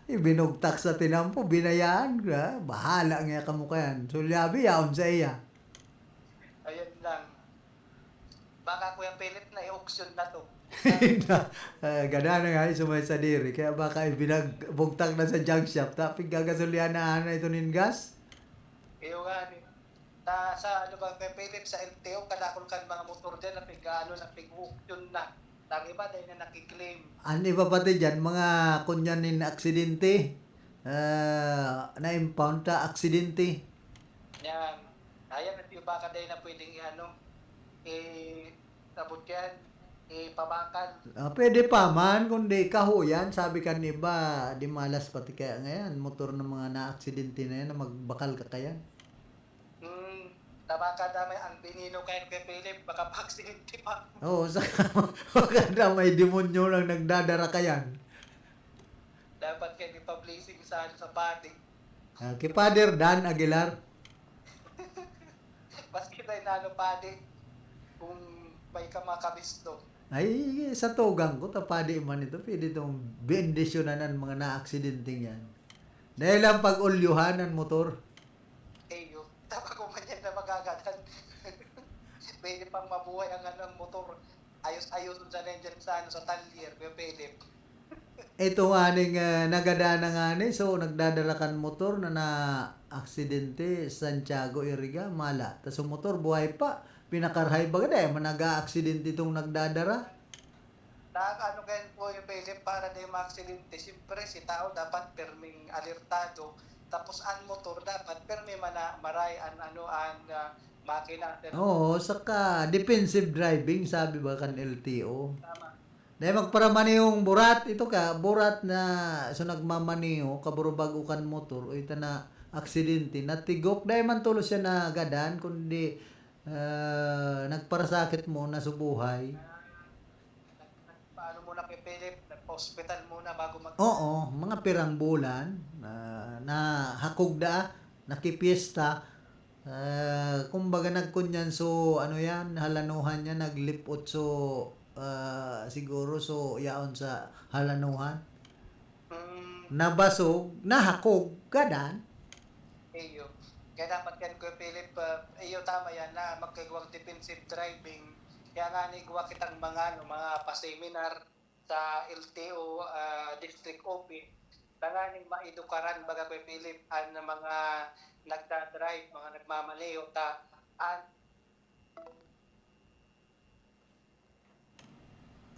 Binugtak sa tinampo, binayaan, bahala nga ka mo kayan. So, labi, yaon sa iya. ayun lang. Baka Kuya Philip na i-auction na to. Gana na nga sumay sa diri. Kaya baka binagbugtak na sa junk shop. Tapos gagasolyan na ito nin gas. Iyo nga ni. Sa Kuya Philip, sa LTO, kadakol kan mga motor dyan na pig-auction na. Tang iba dahil na nakiklaim. Ano iba pati dyan, mga kunyanin na aksidente. Na-impound ta aksidente. Yan. Ayan at yung baka dahil na pwedeng abot yan, pabakan. Pwede pa man, kundi kahuyan. Sabi kan iba, di malas pati kaya ngayon. Motor ng mga na-aksidente na yan, na magbakal ka kaya. Tabaka damay ang binino kay Philip, baka pa-aksidente pa. Oo, saka maganda may demonyo lang nagdadara kayan. Dapat kayo ipa-blessing sa pati. Kay Father Dan Aguilar. Mas kita yung pati kung may kamakabisto. Ay, sa tugang ko, tapadi man ito, pwede itong bendisyonan ng mga na-aksidente yan. Dahil lang pag-ulyuhan ng motor. Eyo, dapat kung manyan na magagadan. Pwede pang mabuhay ang motor. Ayos-ayos sa nandiyan sa talyer, Kuya Philip. Ito nga ning nagadana nga ni, so nagdadalakan motor na na-aksidente Santiago Iriga, mala. Tapos yung motor buhay pa, pinakarhay baga dahil managa-aksidente itong nagdadara. Kayo po yung Philip para na yung aksidente. Siyempre, si tao dapat perming alertado. Tapos ang motor dapat permi maray ang makina. Oo, saka defensive driving, sabi ba kan LTO. Tama. Dahil magparamani yung burat, ito ka, burat na so nagmamaniho, kaburubago kan motor, o ito na aksidente, natigok, dahil man tulos siya na gadan, kundi nagparasakit mo na subuhay. Paano muna kay Philip? Nagpa-hospital muna bago Oo, mga pirang bulan, na hakugda, nakipiesta, kumbaga nagkunyan, so ano yan, halanuhan niya, naglipot, so siguro so yaon sa halanuhan, nabasog, nahakog, gadan. Iyo. Kaya dapat yan Kuya Philip, iyo tama yan na magkagawang defensive driving Kaya nga nigwa kitang mga ano, mga pa-seminar sa LTO District Office. Tanganing maidukaran baga kay Philip ang mga nagda-drive, mga nagmamaliw ta an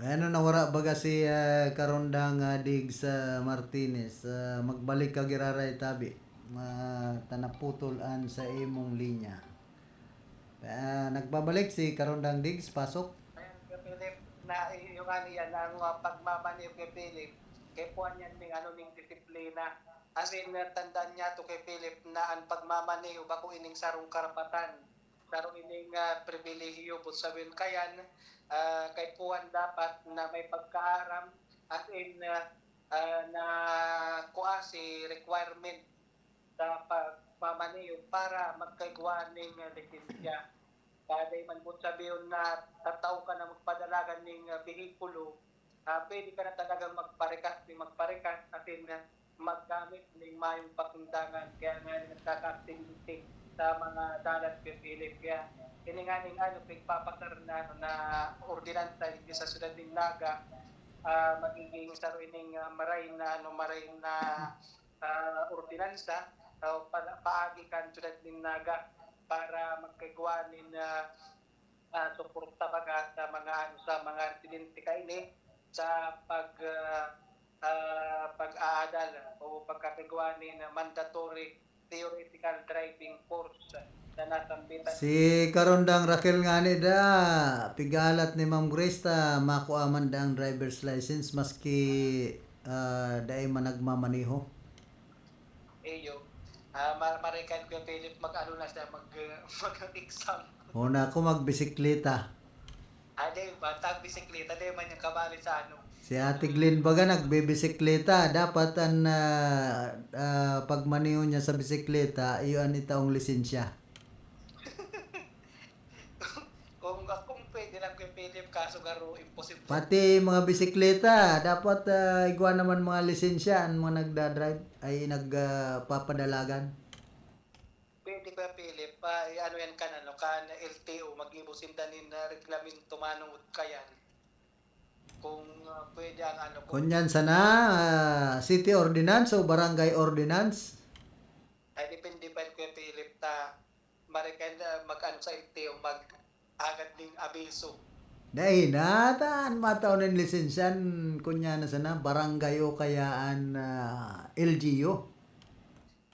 Ano na wara baga si Karondang Diggs Martinez, magbalik ka giraray tabi, tanaputulan sa imong linya. Nagbabalik si Karondang Diggs, pasok. ayan kay Philip na yung ano yan ang pagmamaliw kay Philip kay puan yan ning ano ning disiplina. As in, tandaan niya to kay Philip na ang pagmamaliw bako ining sarong karapatan, sarong ining pribilehiyo po sabihin kayan kay puan dapat na may pagkaaram as in na kuha si requirement sa pagmamaniyo para magkaiguan ng lisensya. Kaday man po sabihin na tataw ka na magpadalagan ng behikulo, pwede ka na talagang magparekas at in maggamit ng mayong pakundangan. Kaya nga nagkaka-activity sa mga dalat kay Philip. Kaya kininganing ano, pagpapasar na ordinansa dito sa siyudad ng Naga, magiging saruining maray na ordinansa paagi kan siyudad ng Naga para magkagawanin suporta baga sa mga residente kaini sa pag-aadal o pagkakagawanin mandatory theoretical driving course na nasambitan. Si Karondang Raquel nga ni da, pigalat ni Ma'am Grace ta makuaman da ang driver's license maski daay man nagmamaniho. Eyo, marikan ko Philip mag-ano na siya, mag-exam. Una ko magbisikleta. Ade, batang bisikleta, ade man yung kabali sa ano. Si Ate Glenn baga nagbibisikleta, dapat ang pagmaniho niya sa bisikleta, iyon itaong lisensya. Kung pwede lang kay Philip, kaso garo imposible. Pati mga bisikleta, dapat igwa naman mga lisensya ang mga nagda-drive ay nagpapadalagan. Pwede ko Philip, ano yan kan LTO, mag-ibusin danin na reglamento manungod kayan. Kung pwede ang ano kung Kunyan sana, city ordinance o barangay ordinance? ay depende pa ko Philip ta marikan mag-ano sa LTO, mag-agad ng abiso. Dahil nataan mataon ng lisensyan, kunya na sana, barangay o kayaan LGU.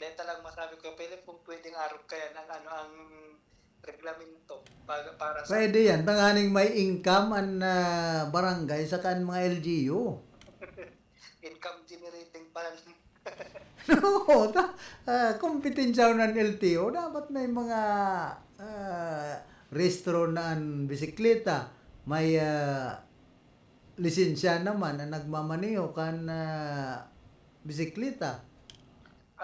Dahil talang masabi ko Philip kung pwedeng arog kaya ng ano ang reglamento para sa Pwede yan, tanganing may income ang barangay sa kan mga LGU. income generating pa. No, kompetensya ng LTO, dapat may mga restro na ang bisikleta, may lisensya naman na nagmamaniho kan bisikleta.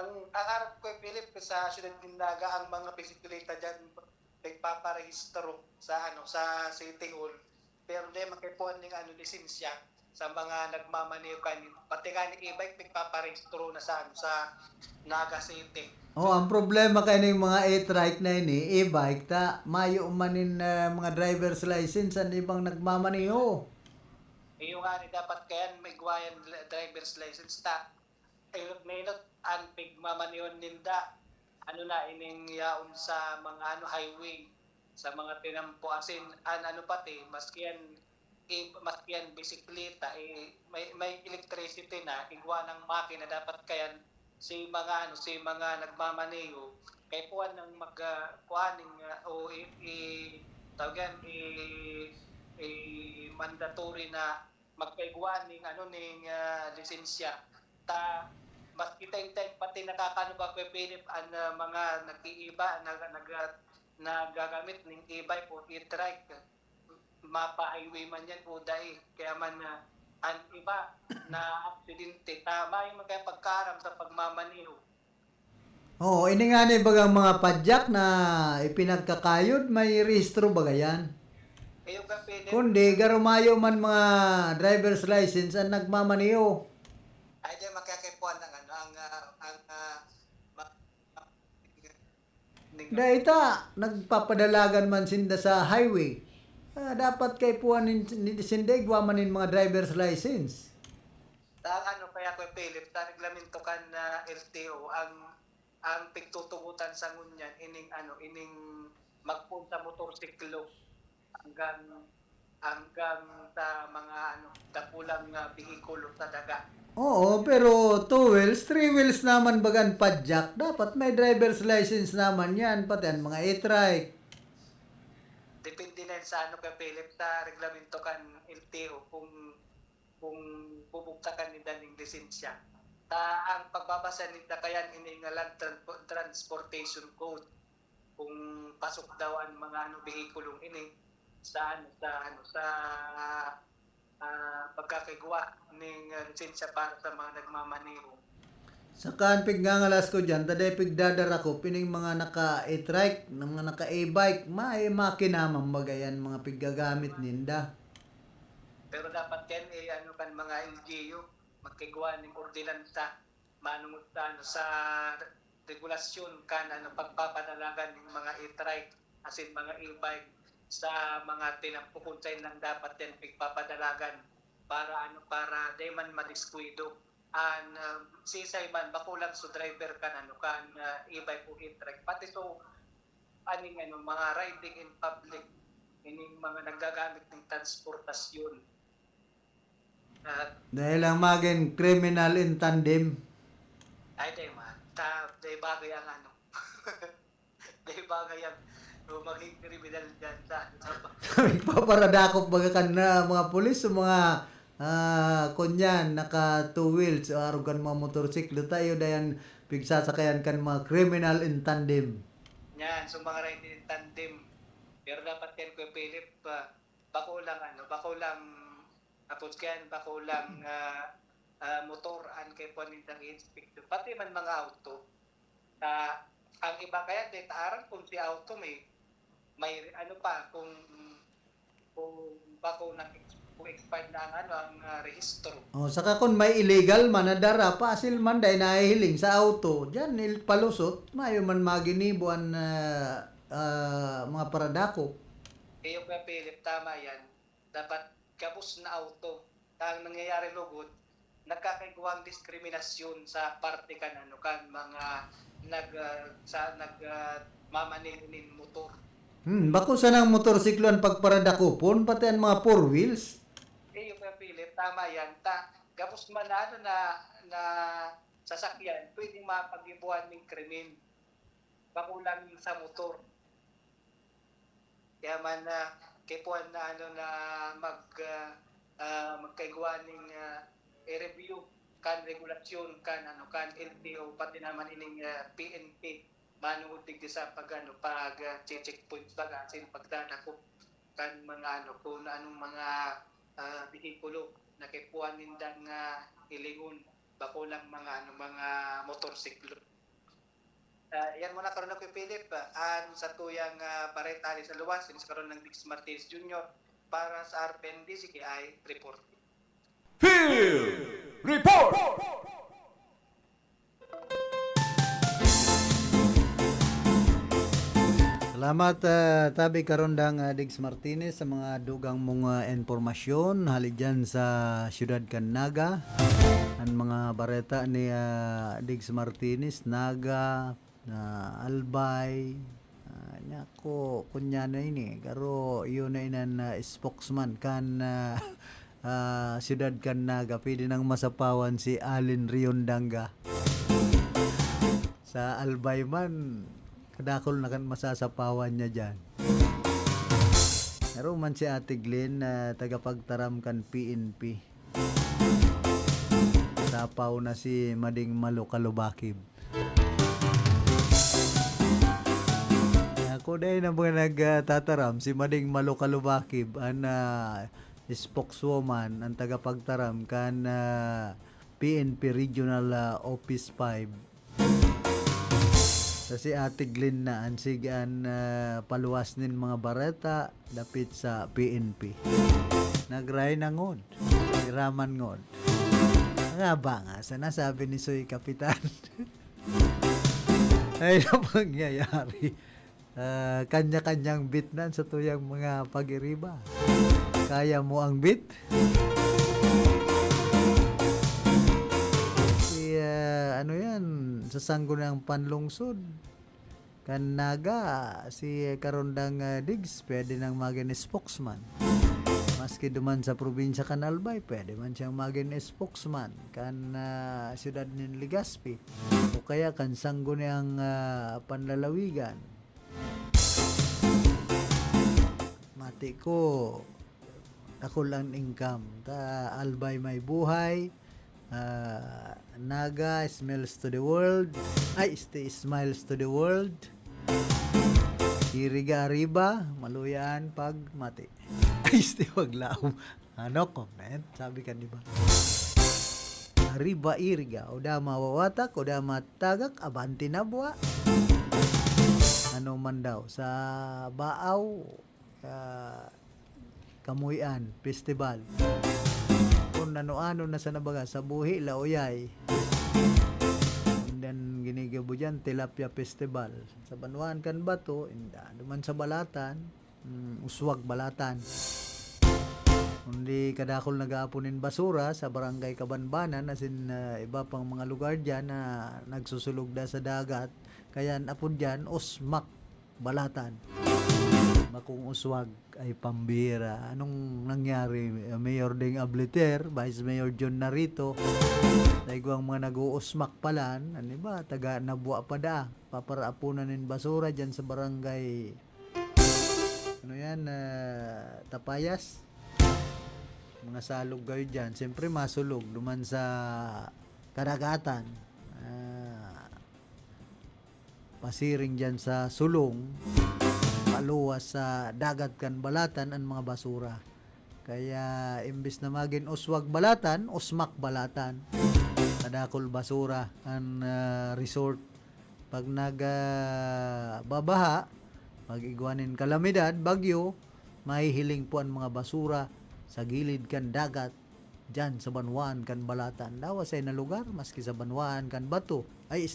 Ang harap ko Philip sa siyudad ng Naga ang mga bisikleta diyan nagpaparehistro sa sa City Hall, pero di makipuan ning lisensya sa mga nagmamaniho kan pati nga ni e-bike nagpaparehistro na sa Naga City. Oh, ang problema kay ng mga e-trike na ini, e-bike ta, mayo manin mga driver's license ang ibang nagmamaniho. Yung nga ni dapat kaya may gwayan driver's license ta. May not ang pigmamaniyon ninda ano na ining yaon sa mga highway sa mga tinampo asin ano pati maski yan bisikleta may electricity na igwa ng makina dapat kayan si mga nagmamaneho kay kuan ng kuaning o tawagan mandatory na magkaiguan ning ning lisensya ta mas kita pati nakakano ba kay Philip ang mga nag-iiba nagagamit ng e-bike o e-trike mapa-highway man yan o dahil kaya man ang iba na aksidente tama yung mga pagkaram sa pagmamaniho. Oh, ini nga ni bagang mga padyak na ipinagkakayod, may rehistro baga yan. Kayo ka Philip, Kundi garumayo man mga driver's license ang nagmamaniho. ay di makakipuan ng Dahita, nagpapadalagan man sinda sa highway. Dapat kay puan ni Sindig, manin mga driver's license. Ano kaya ko Philip, ta reglamento kan na LTO ang pigtutugutan sa ngunyan ining magpunta motorsiklo hanggang sa mga dakulang bihikulo sa daga. Oo, pero 2 wheels, 3 wheels naman bagan padjak. Dapat may driver's license naman yan, pati ang mga e-trike. Depende na yan sa kay Philip, ta reglamento kan LTO kung bubukta ka nila ng lisensya. Ang pagbabasa nila kaya ini nga land transportation code kung pasok daw ang mga behikulong ini sa pagkakagawa ng lisensya para sa mga nagmamaneho. Sa kanpig nga ngalas ko dyan, taday pigdadara ko, pining mga naka-e-trike, mga naka-e-bike, makinamang bagayan mga piggagamit ninda. Pero dapat yan kan mga LGU magkagawa ng ordinansa manunod sa regulasyon kan pagpapadalagan ng mga e-trike asin mga e-bike sa mga tinampukunsay lang dapat yan pagpapadalagan para di man madiskuido an sisay man bakulang so driver kan e-bike o e-trike pati so mga riding in public ining mga nagagamit ng transportasyon. Dahil lang maging criminal in tandem. Ay, di man. Di bagay ang di bagay ang maging criminal dyan Paparadakop baga kan na mga pulis o mga kunyan, naka 2 wheels o arugan mga motorsiklo tayo dayan pigsasakayan kan mga criminal in tandem. Yan, so mga riding in tandem. Pero dapat yan ko Philip, bako lang motor an kay panindang inspector. Pati man mga auto. Ang iba kaya detaaran kung si auto may kung bako kung expired na ang rehistro. Saka kung may illegal man nadara pa asil man day nahihiling sa auto, diyan palusot, mayo man maginibo ang mga paradako. Yung Philip, tama yan. Dapat kabus na auto. Ang nangyayari lugod, nagkakaiguang diskriminasyon sa parte kan mga nagmamaneho nin motor. Bako sanang motorsiklo ang pagparadakopon pati ang mga 4 wheels. Yung Philip, tama yan. Kabus man na sasakyan, pwedeng mapag-ibuhan ng krimen. Bakulang sa motor. Kaya man kipuan na magkaiguan ng i-review kan regulasyon kan LTO pati naman ining PNP manuod digdi sa pag checkpoints baga sin pagdadako kan mga kung anong mga bihikulo na kipuan nindang ilingon bako lang mga motorsiklo. Yan muna karon ako Philip sa tuyang paretali sa luwas sa karon ng Dix Martinez Jr. para sa RPNDCKI report. Field Report! Salamat tabi karon dang Diggs Martinez sa mga dugang mong informasyon halid dyan sa siyudad kan Naga. Ang mga bareta ni Diggs Martinez, Naga, Albay, ko kunya na ini karo yun na inan spokesman kan siyudad kan Naga, pwede nang masapawan si Alin Riondanga. Sa Albay man kadakol na kan masasapawan niya dyan. Pero man si Ate Glenn na tagapagtaram kan PNP. Sapaw na si Mading Malo Kalubakib. Ako dahil na mga nagtataram si Mading Malo Kalubakib ang spokeswoman ang tagapagtaram kan PNP Regional Office 5. Kasi Ate Glenn na ansigan paluwas nin mga bareta dapit sa PNP. Nagray na ngod. Iraman ngod. Nga ba nga sa nasabi ni Soy Kapitan? Ay na pangyayari. kanya-kanyang beat na sa tuyang mga pag-iriba. Kaya mo ang beat? Si, ano yan, sa Sangguniang Panlungsod. Kan Naga, si Karondang Diggs, pwede nang maging spokesman. Maski duman sa probinsya kan Albay, pwede man siyang maging spokesman. Kan siyudad ng Legazpi. O kaya kan Sangguniang Panlalawigan. Mati ko, ako lang income. Ta Albay may buhay. Naga smiles to the world. Ay, smiles to the world. Iriga Arriba, maluyan pag mati. Ay, wag lao. Ano, comment? Sabi ka, di ba? Arriba Iriga, oda mawawatak, oda matagak, abanti na buwa. Ano man daw, sa Baaw, Kamuyan, Festival. Kung ano-ano na sa nabaga, sa Buhi, Laoyay. And then, ginigabo dyan, Tilapia Festival. Sa Banuan kan Bato, duman sa Balatan, Uswag Balatan. Kundi kadakol nag-aapunin basura sa barangay Kabanbanan, asin iba pang mga lugar dyan na nagsusulog na sa dagat. Kaya apod dyan, Usmak Balatan. Makung Uswag ay pambira. Anong nangyari? Mayor Ding Abliter, Vice Mayor John Narito, daigwang mga nag-uusmak palan, ano ba, taga Nabua pa da, paparaapunan ng basura dyan sa barangay, ano yan, Tapayas. Mga salog kayo dyan. Siyempre masulog, duman sa karagatan. Pasiring dyan sa sulong. Paluwas sa dagat kan Balatan ang mga basura. Kaya imbis na maging Uswag Balatan, Usmak Balatan. Kadakol basura ang resort. Pag nagbabaha, pag igwanin kalamidad, bagyo, mahihiling po ang mga basura sa gilid kan dagat dyan sa Banwaan kan Balatan. Dawa sa na lugar, maski sa Banwaan kan Bato, ay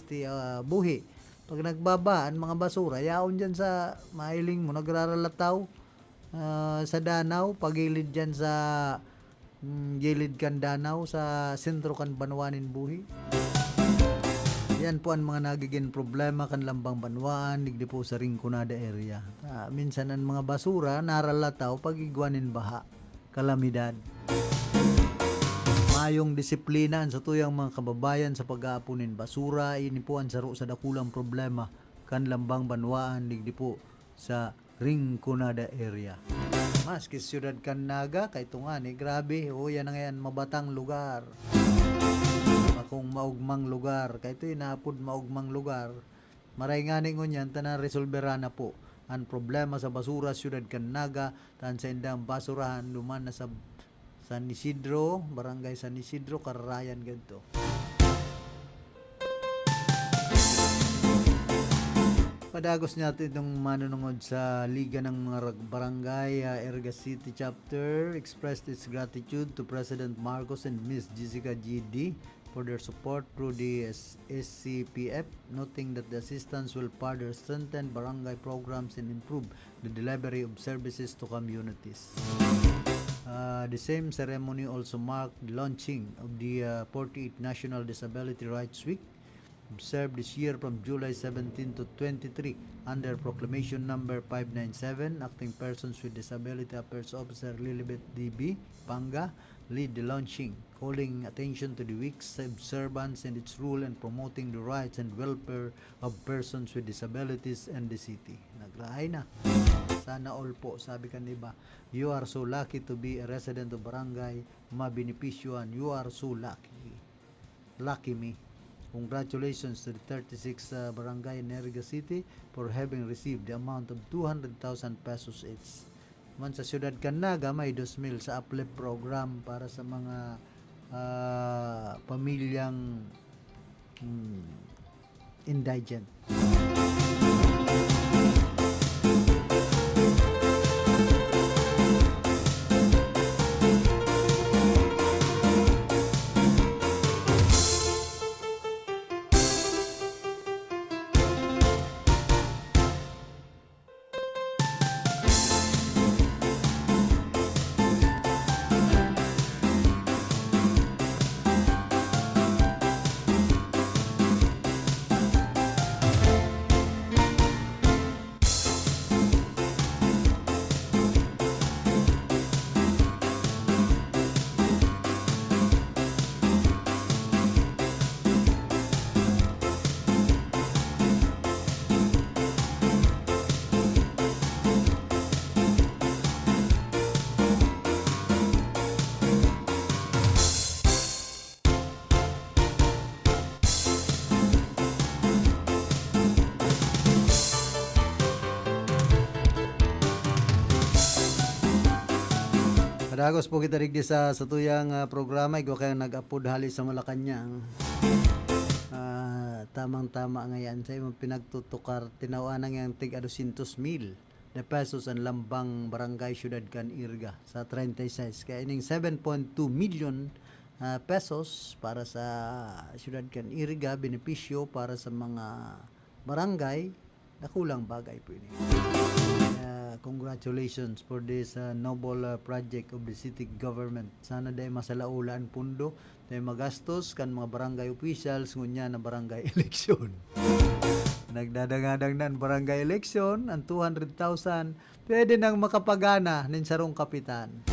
Buhi. Pag nagbabaan mga basura, yaon dyan sa mahiling mo, nagraralataw sa Danau, pagilid dyan sa gilid kan Danau, sa sentro kan Banwanin Buhi. Yan po ang mga nagiging problema kan Lambang Banwaan, digdi po sa Rinconada area. Minsan ang mga basura, naralataw pag igwanin baha, kalamidad. Mayong disiplina sa tuyang mga kababayan sa pag-aapunin basura, ini po ang saro sa dakulang problema kan Lambang Banwaan, digdi po sa Rinconada area. Maski siyudad kan Naga, kay tungan grabe, yan na ngayon, mabatang lugar. Akong maugmang lugar, kay ito inapod maugmang lugar. Maray nga ningon yan, tanan resolvera na po ang problema sa basura siyudad kan Naga, tan sa indang basurahan, luman na sa San Isidro, Barangay San Isidro, Kararayan, ganito. Padagos natin itong manunungod sa Liga ng mga Barangay Erga City Chapter expressed its gratitude to President Marcos and Ms. Jessica G.D. for their support through the SCPF, noting that the assistance will further strengthen barangay programs and improve the delivery of services to communities. The same ceremony also marked the launching of the 48th National Disability Rights Week, observed this year from July 17 to 23 under Proclamation Number 597. Acting Persons with Disability Affairs Officer Lilibet D.B. Panga lead the launching, calling attention to the week's observance and its role in promoting the rights and welfare of persons with disabilities in the city. Nagrahay na. Sana all po, sabi ka diba, you are so lucky to be a resident of barangay, mabinipisyuan, you are so lucky. Lucky me. Congratulations to the 36 barangay in Erga City for having received the amount of 200,000 pesos each. Man sa Siyudad Canaga, may 2,000 sa uplift program para sa mga pamilyang indigent. Dagos po kita digdi sa tuyang programa. Ikaw kayo nag-upload hali sa Malacanang. Tamang-tama ngayon sa imong pinagtutukar tinawanan yang tig 200,000 na pesos ang lambang barangay Syudad Can Irga sa 36 kaya ining 7.2 million pesos para sa Syudad Can Irga benepisyo para sa mga barangay na kulang bagay po ini. Congratulations for this noble project of the city government. Sana day masalaulan pundo, day magastos kan mga barangay officials ngunya na barangay eleksyon. Nagdadangadang nan barangay eleksyon ang 200,000 pwede nang makapagana nin sarong kapitan.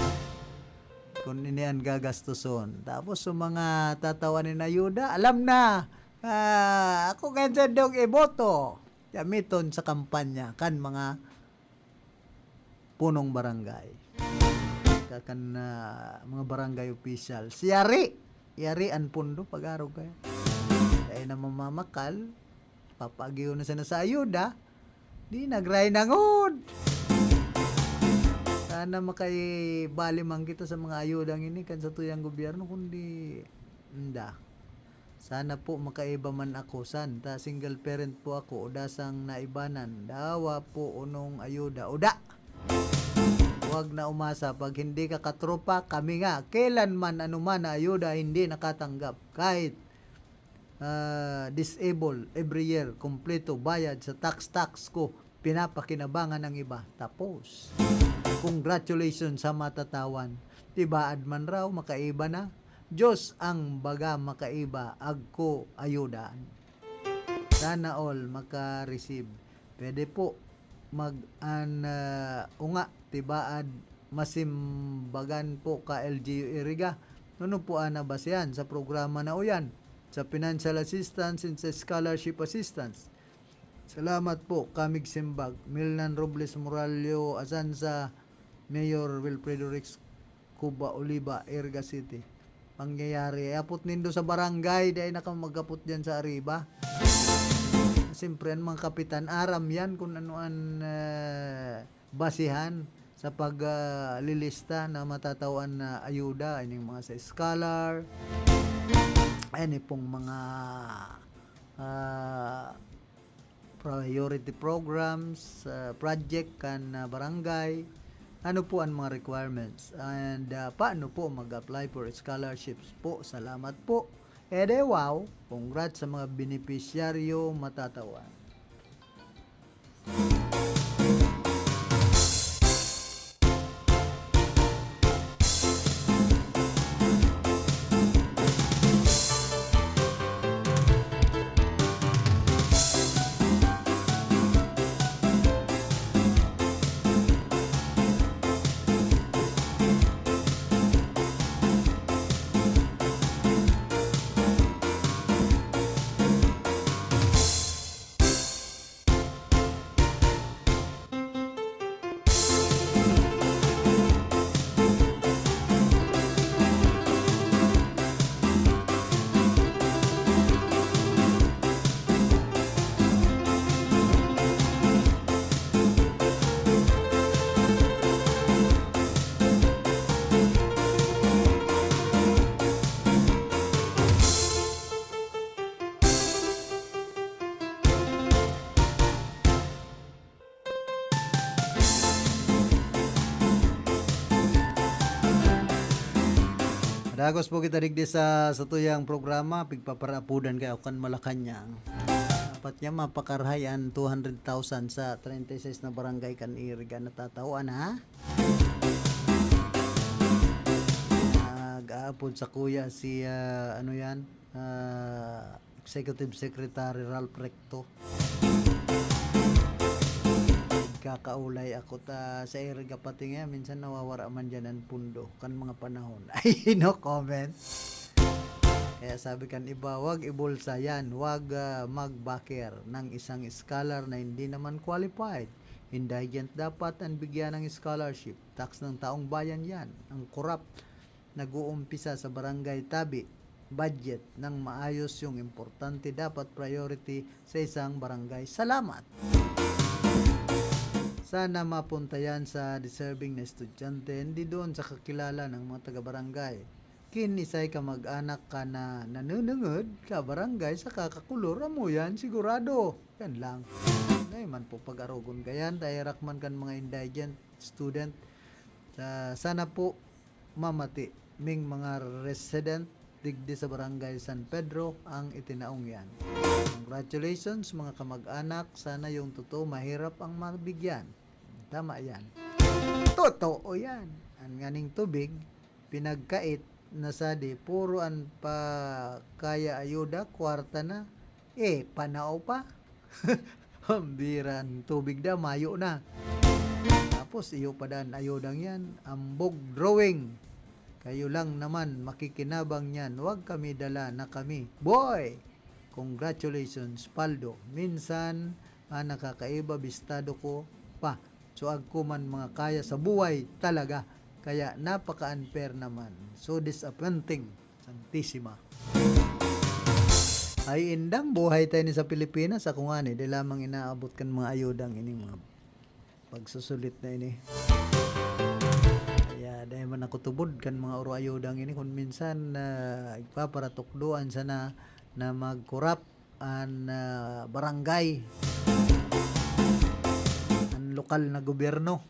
Kung inian gagastoson. Tapos sa mga tatawanin na ayuda, alam na. Ako ganyan dong iboto. Yamiton sa kampanya kan mga punong barangay. Kan mga barangay official. Yari ang pundo pag-araw kayo. Dahil na mamamakal, papagiyo na sana sa ayuda, di nagray nangod. Sana makay man kita sa mga ayudang ini kan sa tuyang gobyerno kundi nda. Sana po makaiba man ako santa single parent po ako udasang naibanan dawa po unong ayuda uda. Huwag na umasa pag hindi ka katropa kami nga kailanman anuman na ayuda hindi nakatanggap kahit disable every year kompleto bayad sa tax ko pinapakinabangan ng iba tapos congratulations sa matatawan tibaad man raw makaiba na Diyos ang baga makaiba agko ayudan sana all maka-receive pwede po unga tibaad masimbagan po ka LGU Iriga nuno po ana basihan sa programa na uyan sa financial assistance and sa scholarship assistance. Salamat po Kamig Simbag, Milnan Robles Moralio, Asansa, Mayor Wilfredo Rex Cuba Oliva, Irga City. Pangyayari, apot nindo sa barangay, dahil nakamagapot dyan sa Arriba. Siyempre, ang mga kapitan, aram yan kung anuan basihan sa paglilista na matatawan na ayuda, ining mga sa scholar, ano pong mga priority programs, project kan barangay, ano po ang mga requirements and paano po mag-apply for scholarships po. Salamat po. Ede wow, congrats sa mga beneficiaryo matatawan. Dagos po kita digdi sa tuyang programa pigpaparapudan kay kan Malacanang. Dapat niya mapakarhayan 200,000 sa 36 na barangay kan Irga natatawan ha. Nag-aapod sa kuya si Executive Secretary Ralph Recto. Kakaulay ako sa Irga pati nga minsan nawawara man dyan ang pundo kan mga panahon ay no comment kaya sabi kan iba wag ibulsa yan wag magbaker ng isang scholar na hindi naman qualified indigent dapat ang bigyan ng scholarship tax ng taong bayan yan ang corrupt nag-uumpisa sa barangay tabi budget ng maayos yung importante dapat priority sa isang barangay. Salamat. sana mapunta yan sa deserving na estudyante, hindi doon sa kakilala ng mga taga-barangay. Kinisay ka mag-anak ka na nanunungod ka barangay sa kakakulor mo yan sigurado. Yan lang. Ngayon man po pag-arugon ka yan, tayarak man kan mga indigent student. Sana po mamati ming mga resident digdi sa barangay San Pedro ang itinaong yan. Congratulations mga kamag-anak, sana yung totoo mahirap ang mabigyan. Tama yan. Totoo yan. Ang nganing tubig, pinagkait na sadi, puro an pa kaya ayuda, kwarta na. Panao pa. Hambiran, tubig da, mayo na. Tapos iyo pa dan ayudang yan, ambog drawing. Kayo lang naman makikinabang yan. Huwag kami dala na kami. Boy! Congratulations, Paldo. Minsan, nakakaiba bistado ko pa. So, agkuman mga kaya sa buhay talaga. Kaya, napaka-unfair naman. So, disappointing. Santisima. Ay, indang buhay tayo ni sa Pilipinas. Ako nga ni, di lamang inaabot kan mga ayudang ini, mga pagsusulit na ini. Dahil man ako tubod kan mga oro ayudang ini kung minsan ipaparatukdoan sana na magkurap ang barangay ang lokal na gobyerno.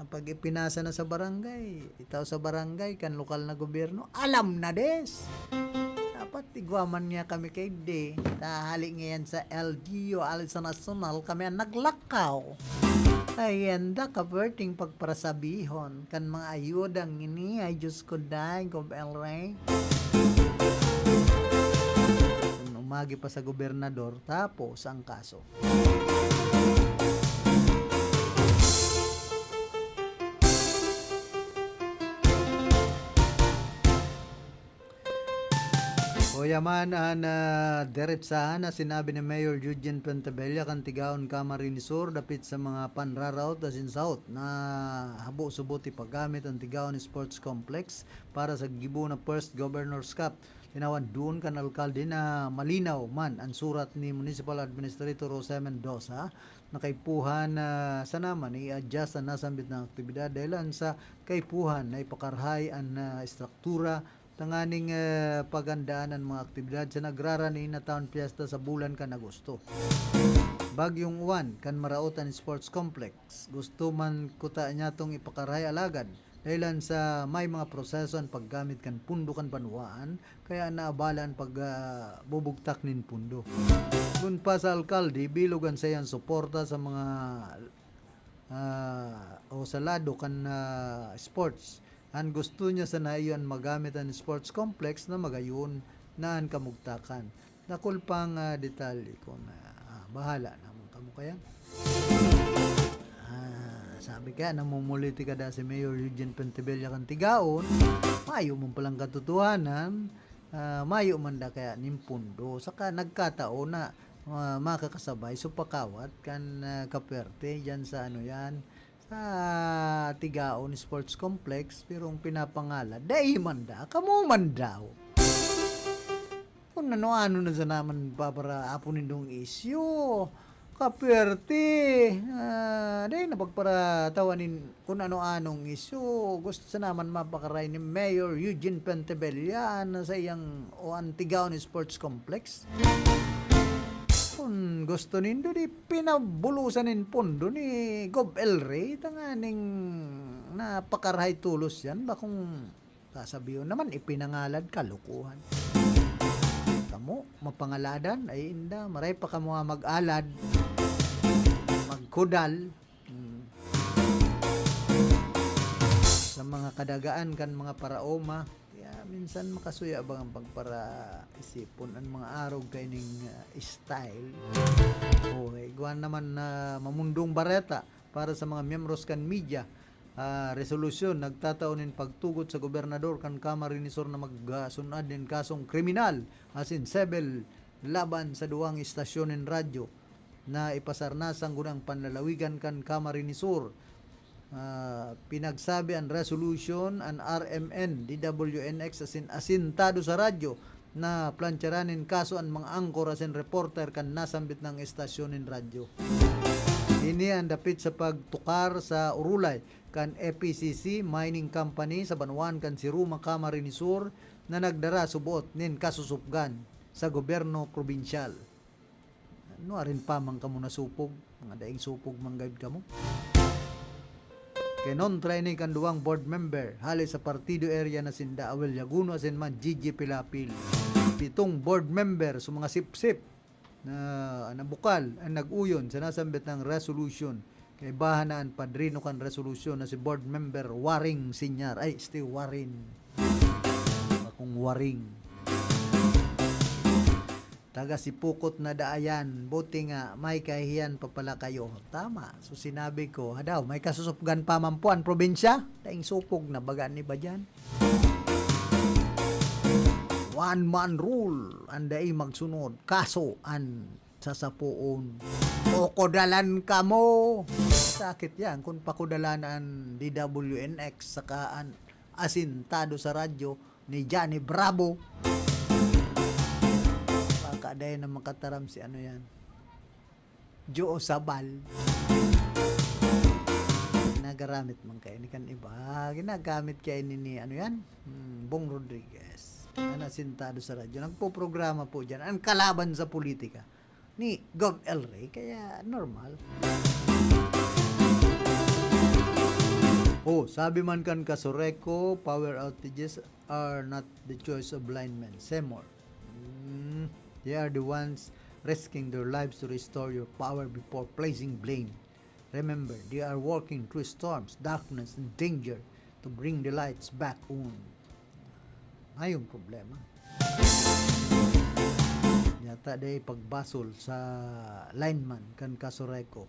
Pag ipinasa na sa barangay, itaw sa barangay kan lokal na gobyerno, alam na des. Dapat tigwaman niya kami kay D. Tahali ngayon sa LGU, sa national, kami ang naglakaw. Ay, enda kaperting pagparasabihon kan mga ayudang ini ay Diyos ko dahil Gob Elray. Umagi pa sa gobernador, tapos ang kaso. Yaman ang diretsahan na sinabi ni Mayor Eugene Pentabella kan tigaon Camarines Sur dapit sa mga panraraot asin south na habo-subuti paggamit ang tigaon Sports Complex para sa gibo na First Governor's Cup. Tinawan doon kan alkalde na malinaw man ang surat ni Municipal Administrator Jose Mendoza na kaipuhan sa naman i-adjust ang nasambit ng aktibidad dahil sa kaipuhan na ipakarhay ang struktura tanganing pagandaan ng mga aktibidad sa nagrarani na town fiesta sa bulan kan Agosto. Bagyong Uwan kan Marautan Sports Complex. Gusto man kuta niya tong ipakaray alagad dahilan sa may mga proseso ang paggamit kan pundo kan panuwaan kaya naabalan pag bubugtak nin pundo. Kung pa sa alkalde, bilugan sa yan suporta sa mga o sa lado kan sports. Ang gusto niya sa naiyon magamit ang sports complex na magayon na ang kamugtakan. Nakul pang detalye ko na bahala naman kamo kaya. Sabi kaya namumuliti ka da si Mayor Eugene Pentabella kan tigaon, mayo mo palang katotohanan, mayo man da kaya nimpundo. Saka nagkataon na makakasabay so pakawat kan kaperte dyan sa ano yan, sa tigaon Sports Complex pero ang pinapangala dahil manda kamo man daw kung ano na sa naman para apunin dong isyo kaperte dahil napagpara tawanin kung ano-anong isyo gusto sa naman mapakaray ni Mayor Eugene Pentabella sa iyang tigaon Sports Complex. Kung gusto nindo di pinabulusan nin pondo ni Gob Elray tanganing napakarahay tulos yan ba kung sasabihin naman ipinangalad kalukuhan kamo mapangaladan ay inda maray pa kamo mag-alad magkudal sa mga kadagaan kan mga paraoma minsan makasuya bang pagpara isipon ang mga arog kaining style. Okay, guwan naman na mamundong bareta para sa mga miyembros kan media. Resolusyon nagtataunin pagtugot sa gobernador kan Camarines Sur na magsunad din kasong kriminal asin sebel laban sa duwang istasyon ng radyo na ipasarnasang gunang panlalawigan kan Camarines Sur. Pinagsabi ang resolution ang RMN, DWNX asintado sa radyo na plancharanin kaso ang mga angkor asin reporter kan nasambit ng estasyon ng radyo. Ini ang dapit sa pagtukar sa urulay kan EPCC Mining Company sa Banwan kan si Ruma Camarines Sur na nagdara subuot nin kasusupgan sa gobyerno probinsyal. Ano rin pa man kamo nasupog, mga daing supog manggayud kamo. Kenon training kan duwang board member hali sa partido area na sinda Awel Yaguno asin man Gigi Pilapil. 7 board member sa mga sip-sip na nabukal ang nag-uyon sa nasambit ng resolution kay bahanaan padrino kan resolution na si board member Waring Sinyar ay still Warin akong Waring taga Sipukot na daayan buti nga may kahiyan pa pala kayo tama so sinabi ko daw may kasusupgan pa mampuan probinsya daing supog na bagaan ni ba dyan one man rule anday magsunod kaso an sasapuon o kodalan ka mo sakit yan kung pakudalan ang DWNX sakaan asintado sa radyo ni Johnny Bravo pakadayan na makataram si ano yan Joe Sabal nagaramit man kayo ni kan iba ginagamit kayo ni ano yan Bong Rodriguez sintado sa radyo. Nagpo-programa po dyan. Ang kalaban sa politika ni Gov. El Rey. Kaya normal. Sabi man kan Kasureko, power outages are not the choice of blind men. Seymour. They are the ones risking their lives to restore your power before placing blame. Remember, they are working through storms, darkness, and danger to bring the lights back on. Ayong problema. Yata day pagbasol sa lineman kan Kasureko.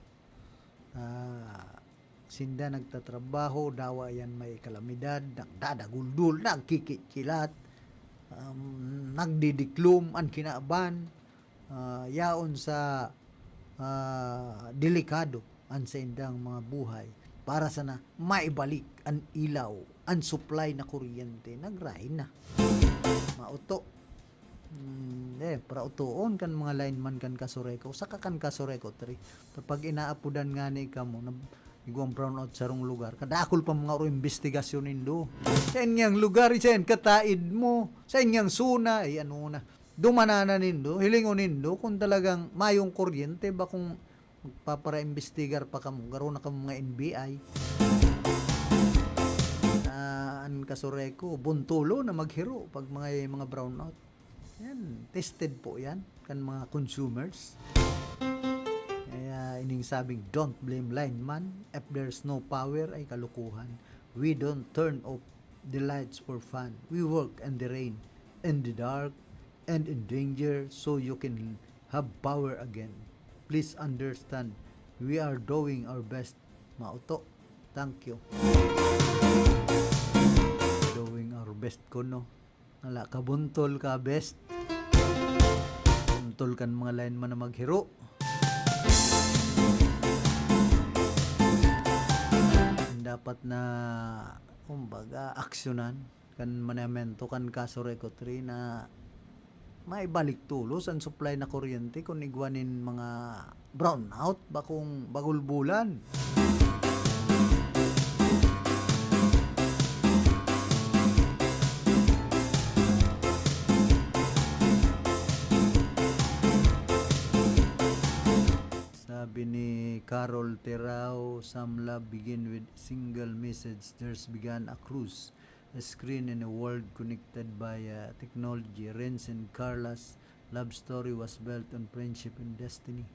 Sinda nagtatrabaho, dawa yan may kalamidad, nagdadaguldul, nagkikikilat, nagdidiklum, ang kinaaban, yaon sa delikado ang sa indang mga buhay para sana maibalik ang ilaw, ang supply na kuryente, nagrahin na. Mauto. Para utuon kan mga lineman kan Kasureko, saka kan Kasureko 3. Kapag inaapudan nga ni kamo, igwang brownout sa rong lugar, kadakol pa mga investigasyon nindo. Sa inyang lugar, sa inyang kataid mo, sa inyang suna, ano na, dumanana nindo, hilingon nindo, kung talagang mayong kuryente, ba kung magpapara-investigar pa kamo, garo na kamo mga NBI. Ang Kasureko, buntulo na maghiro pag mga brownout. Yan, tested po yan, kan mga consumers. Kaya ining sabing, don't blame lineman. If there's no power, ay kalukuhan. We don't turn off the lights for fun. We work in the rain, in the dark, and in danger so you can have power again. Please understand, we are doing our best. Mauto. Thank you. Doing our best ko, no? Wala, kabuntol ka best. Buntol kan mga lineman na maghiro. Dapat na kumbaga aksyonan kan manamento kan Kasureko 3 na maibalik tulos ang supply na kuryente kung igwanin mga brownout bakong bagulbulan. Sabi ni Carol Terao, some love begin with single message. There's began a cruise, a screen in a world connected by technology. Renz and Carla's love story was built on friendship and destiny.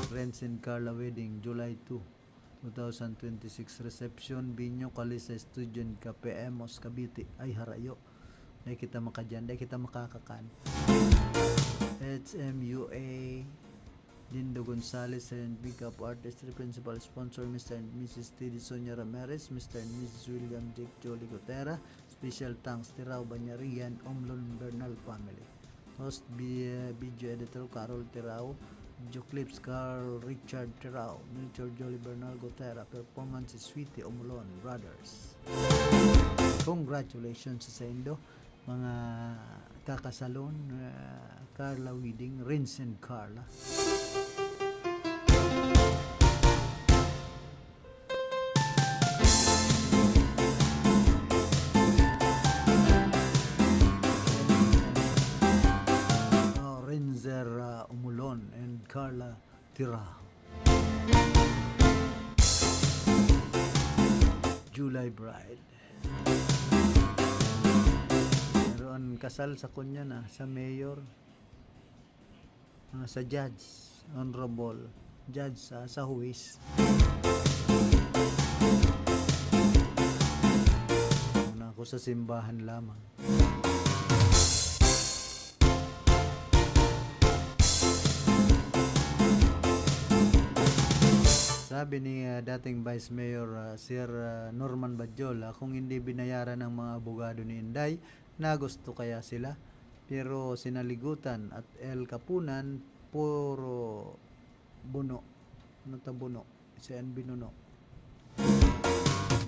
Renz and Carla wedding, July 2, 2026. Reception, Binyo, Kalisa, Studio, KPM, Cavite. Ay, harayo. Dahil kita makadyan, dahil kita makakakan. HMUA, Lindo Gonzalez and Makeup Artist, Principal Sponsor Mr. and Mrs. Teddy Sonia Ramirez, Mr. and Mrs. William Jake Jolie Gotera. Special thanks Tirao Banyarian, Omlon Bernal family. Host video editor Carol Tirao, video clips Carl Richard Tirao, Miniature Jolie Bernal Gotera. Performance is Sweetie Omlon Brothers. Congratulations sa indo mga kakasalon, Carla Wedding, Renz and Carla. Carla Tirao. July Bride. Meron kasal sa kunya na sa mayor, sa judge, honorable judge sa huwis. Muna ako sa simbahan lamang. Sabi ni dating Vice Mayor Sir Norman Badjola, kung hindi binayaran ng mga abogado ni Inday, na gusto kaya sila. Pero sinaligutan at El Capunan, puro buno. Ano ta buno? Siyan binuno.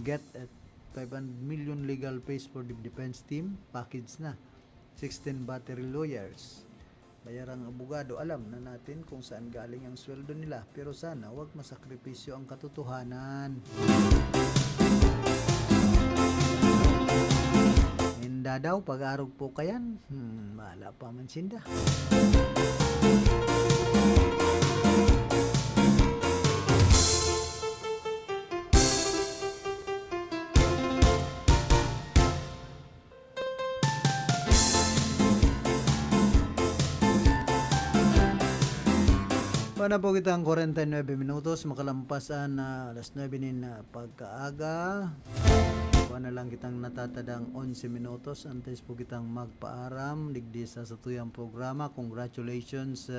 Get at 500 million legal pays for the defense team. Package na. 16 battery lawyers. Bayarang abogado, alam na natin kung saan galing ang sweldo nila, pero sana wag masakripisyo ang katotohanan. Hinda daw, pag-arog po kayan, mahala pa man sinda. Paano po kita ang 49 minutos, makalampasan na alas 9 nin pagkaaga. Kuha na lang kitang natatadang 11 minutos, antes po kitang magpaaram, digdi sa tuyang programa. Congratulations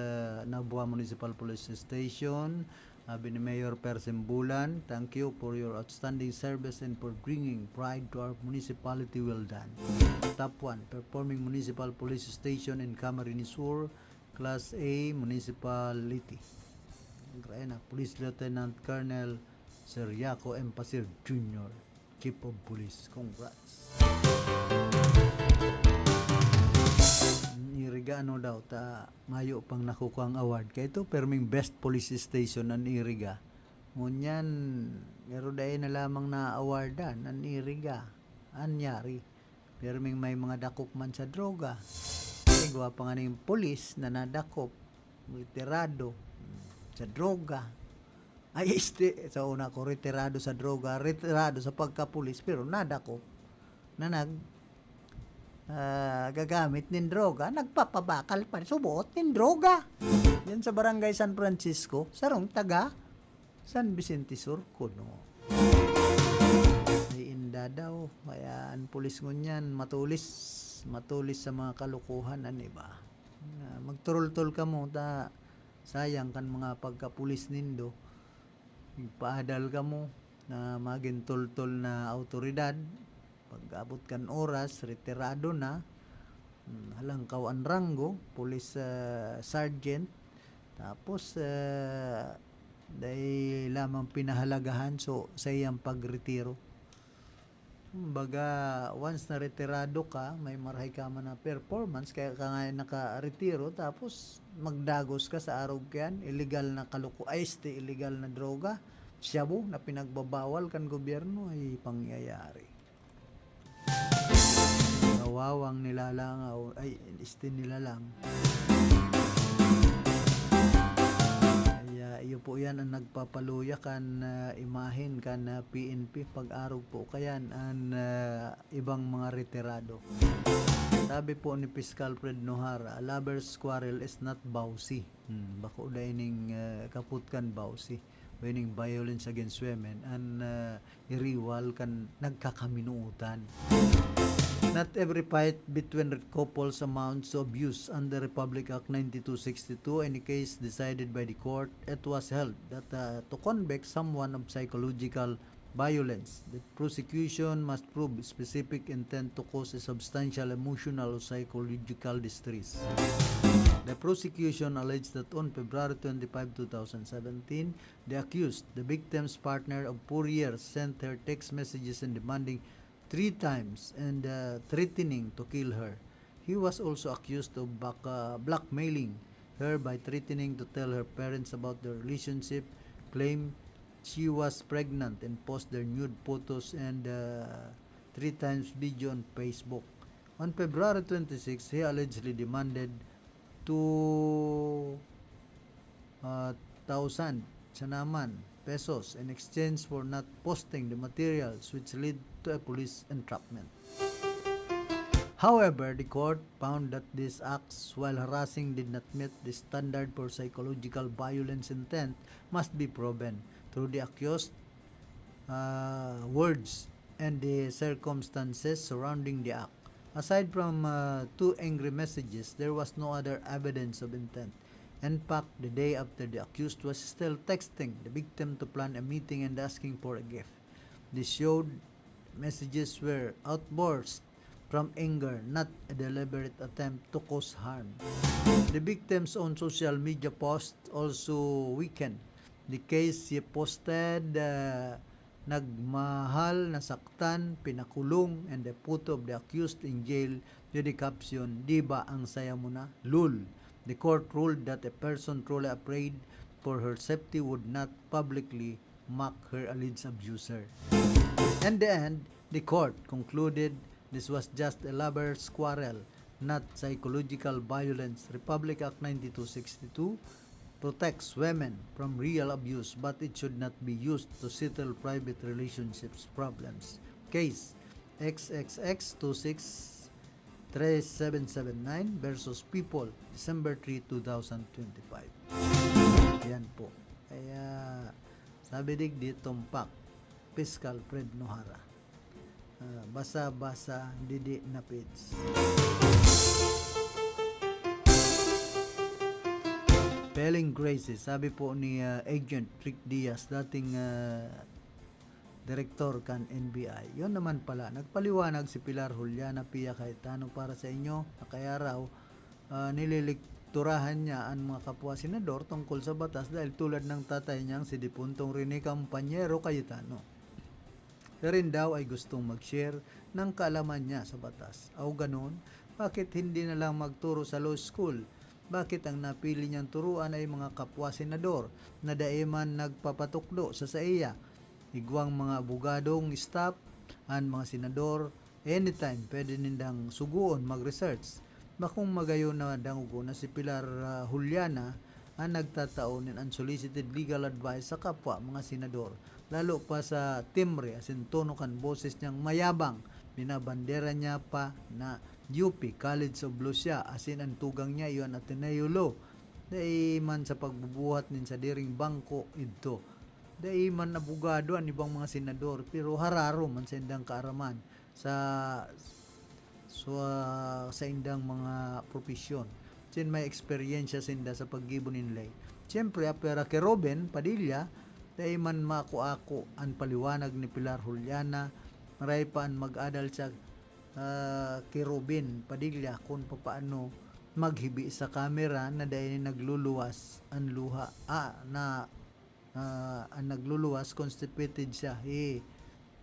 Nabua Municipal Police Station, ni Mayor Persimbulan. Thank you for your outstanding service and for bringing pride to our municipality. Well done. Top 1, performing municipal police station in Camarines Sur, Class A Municipality. Grabe na, Police Lieutenant Colonel Sir Yaco M. Pasir Jr., Chief of Police. Congrats. Iriga ano daw, mayo pang nakukuha ang award. Kaya ito, perming best police station ng Iriga. Ngunyan, meron dahil na lamang na awardan ng Iriga. Anyari. Perming may mga dakop man sa droga. Gawa pa nga ng polis na nadakop, retirado sa droga. Ay, sa una ko, retirado sa droga, retirado sa pagkapulis, pero nadakop na gagamit ng droga, nagpapabakal pa, subuot ng droga. Yan sa Barangay San Francisco, sarong taga San Vicente Sur, kuno. Ay, inda daw, kaya ang pulis ngunyan, matulis sa mga kalukuhan, ba? Magturol-tol ka mo, sayang kan mga pagkapulis nindo. Ipaadal ka mo na maging tol-tol na autoridad. Pag-abot kan oras, retirado na. Halangkaw ang ranggo, police sergeant. Tapos, dahil lamang pinahalagahan sa iyang pagretiro. Baga, once na retirado ka, may marahay ka man na performance, kaya ka nga naka-retiro, tapos magdagos ka sa araw yan, illegal na illegal na droga, shabu na pinagbabawal kan gobyerno, ay pangyayari. Kawawang nilalangaw, nilalang. Iyo po yan ang nagpapaluya kan imahin kan PNP pag-arog po kayan ang ibang mga retirado. Sabi po ni Fiscal Fred Nohara, lovers quarrel is not bawsi. Bako daining kaput kan bawsi. Meaning violence against women and iriwal kan nagkakaminuutan. Not every fight between couples amounts to abuse. Under Republic Act 9262, any case decided by the court, it was held that to convict someone of psychological violence, the prosecution must prove specific intent to cause a substantial emotional or psychological distress. The prosecution alleged that on February 25, 2017, the accused, the victim's partner of 4 years, sent her text messages and demanding 3 times and threatening to kill her. He was also accused of blackmailing her by threatening to tell her parents about their relationship, claimed she was pregnant, and post their nude photos and 3 times video on Facebook. On February 26, he allegedly demanded to thousand sanaman pesos in exchange for not posting the materials, which led to a police entrapment. However, the court found that these acts, while harassing, did not meet the standard for psychological violence intent must be proven through the accused words and the circumstances surrounding the act. Aside from two angry messages, there was no other evidence of intent. In fact, the day after, the accused was still texting the victim to plan a meeting and asking for a gift. This showed messages were outbursts from anger, not a deliberate attempt to cause harm. The victim's own social media post also weakened the case. She posted nagmahal, nasaktan, pinakulong, and the photo of the accused in jail with the caption, "Di ba ang saya mo na? Lul." The court ruled that a person truly afraid for her safety would not publicly mock her alleged abuser. In the end, the court concluded this was just a lover's quarrel, not psychological violence. Republic Act 9262 protects women from real abuse, but it should not be used to settle private relationships problems. Case XXX263779 versus People, December 3, 2025. Yan po. Kaya sabi digdi tumpak, Fiscal Fred Nohara. Basa-basa, didi na page. Pelling Gracie, sabi po ni Agent Rick Diaz, dating direktor kan NBI. Yon naman pala, nagpaliwanag si Pilar Juliana Pia Cayetano para sa inyo na kaya raw nililikturahan niya ang mga kapwa senador tungkol sa batas dahil tulad ng tatay niyang si Dipuntong Rene Campañero Cayetano. Rin daw ay gustong mag-share ng kaalaman niya sa batas. O ganun, bakit hindi na lang magturo sa law school? Bakit ang napili niyang turuan ay mga kapwa senador na daiman nagpapatukdo sa iya? Igwang mga abogadong staff ang mga senador, anytime pwede nindang suguon mag-research. Bakong magayon na dangugo na si Pilar Juliana ang nagtataon ng unsolicited legal advice sa kapwa mga senador. Lalo pa sa timbre, asin tono kan boses niyang mayabang. Binabandera niya pa na UP, College of Law siya, asin ang tugang niya iyon Ateneo Law. Dahil man sa pagbubuhat nin sa diring bangko ito. Dahil man abogado ang ibang mga senador, pero hararo man sa indang kaaraman sa indang mga profesyon. Sin may experience sinda sa paggibo nilay. Siyempre, apera kay Robin Padilla, dahil man mako-ako ang paliwanag ni Pilar Juliana, maray pa ang mag-adal sa kay Robin Padilla kung paano maghibi sa camera na dahil nagluluwas ang luha ang nagluluwas constipated siya.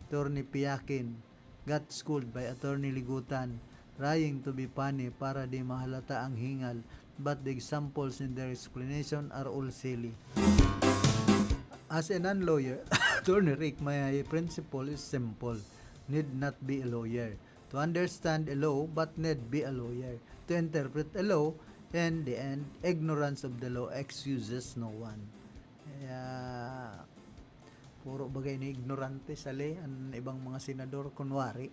Attorney Piakin got schooled by Attorney Ligutan trying to be funny para di mahalata ang hingal, but the examples in their explanation are all silly. As a non-lawyer, Attorney Rick, my principle is simple. Need not be a lawyer to understand a law, but need be a lawyer to interpret a law, and the end, ignorance of the law excuses no one. Kaya puro bagay na ignorante sa lay ang ibang mga senador kunwari.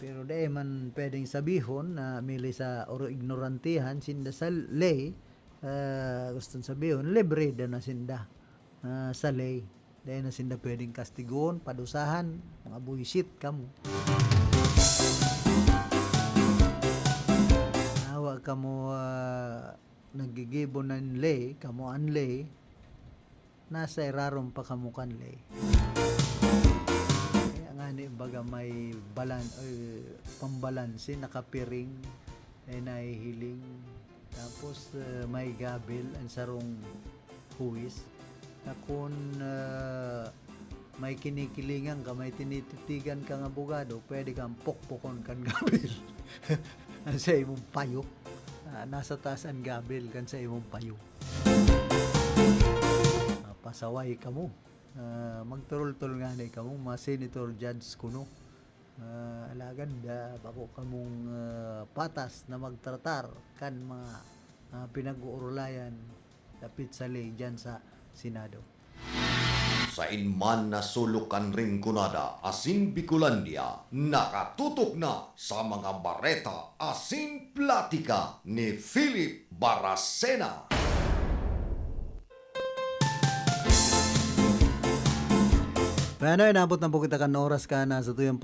Pero di man pwedeng sabihon na mili sa oro ignorantihan sinda sa lay, gustong sabihon libre da na sinda sa lay. Dahil na sinda pwedeng kastigon, padusahan, mga buisit kamo. Nawa kamo nagigibo ng lay, kamo ang lay, nasa irarong pa kamo kan lay. Kaya nga ni baga may pambalansi, nakapiring, ay nahihiling. Tapos may gabil, ang sarong huwis. Na kung may kinikilingan ka, may tinititigan kang abogado, pwede kang pokpokon kan gabil. Sa imong payo. Nasa taas ang gabil kan sa imong payo. Pasaway ka mo. Magturol-turol nga na ka mo, mga senator judge kuno. Alagad, bako kamong patas na magtratar kan mga pinag-uurulayan Dapit sa lay dyan sa Senado. Sa inman na sulukan ring kunada asin Bicolandia, nakatutok na sa mga bareta asin platika ni Philip Baracena. Paano, inabot na po kita kan oras ka na sa tuyong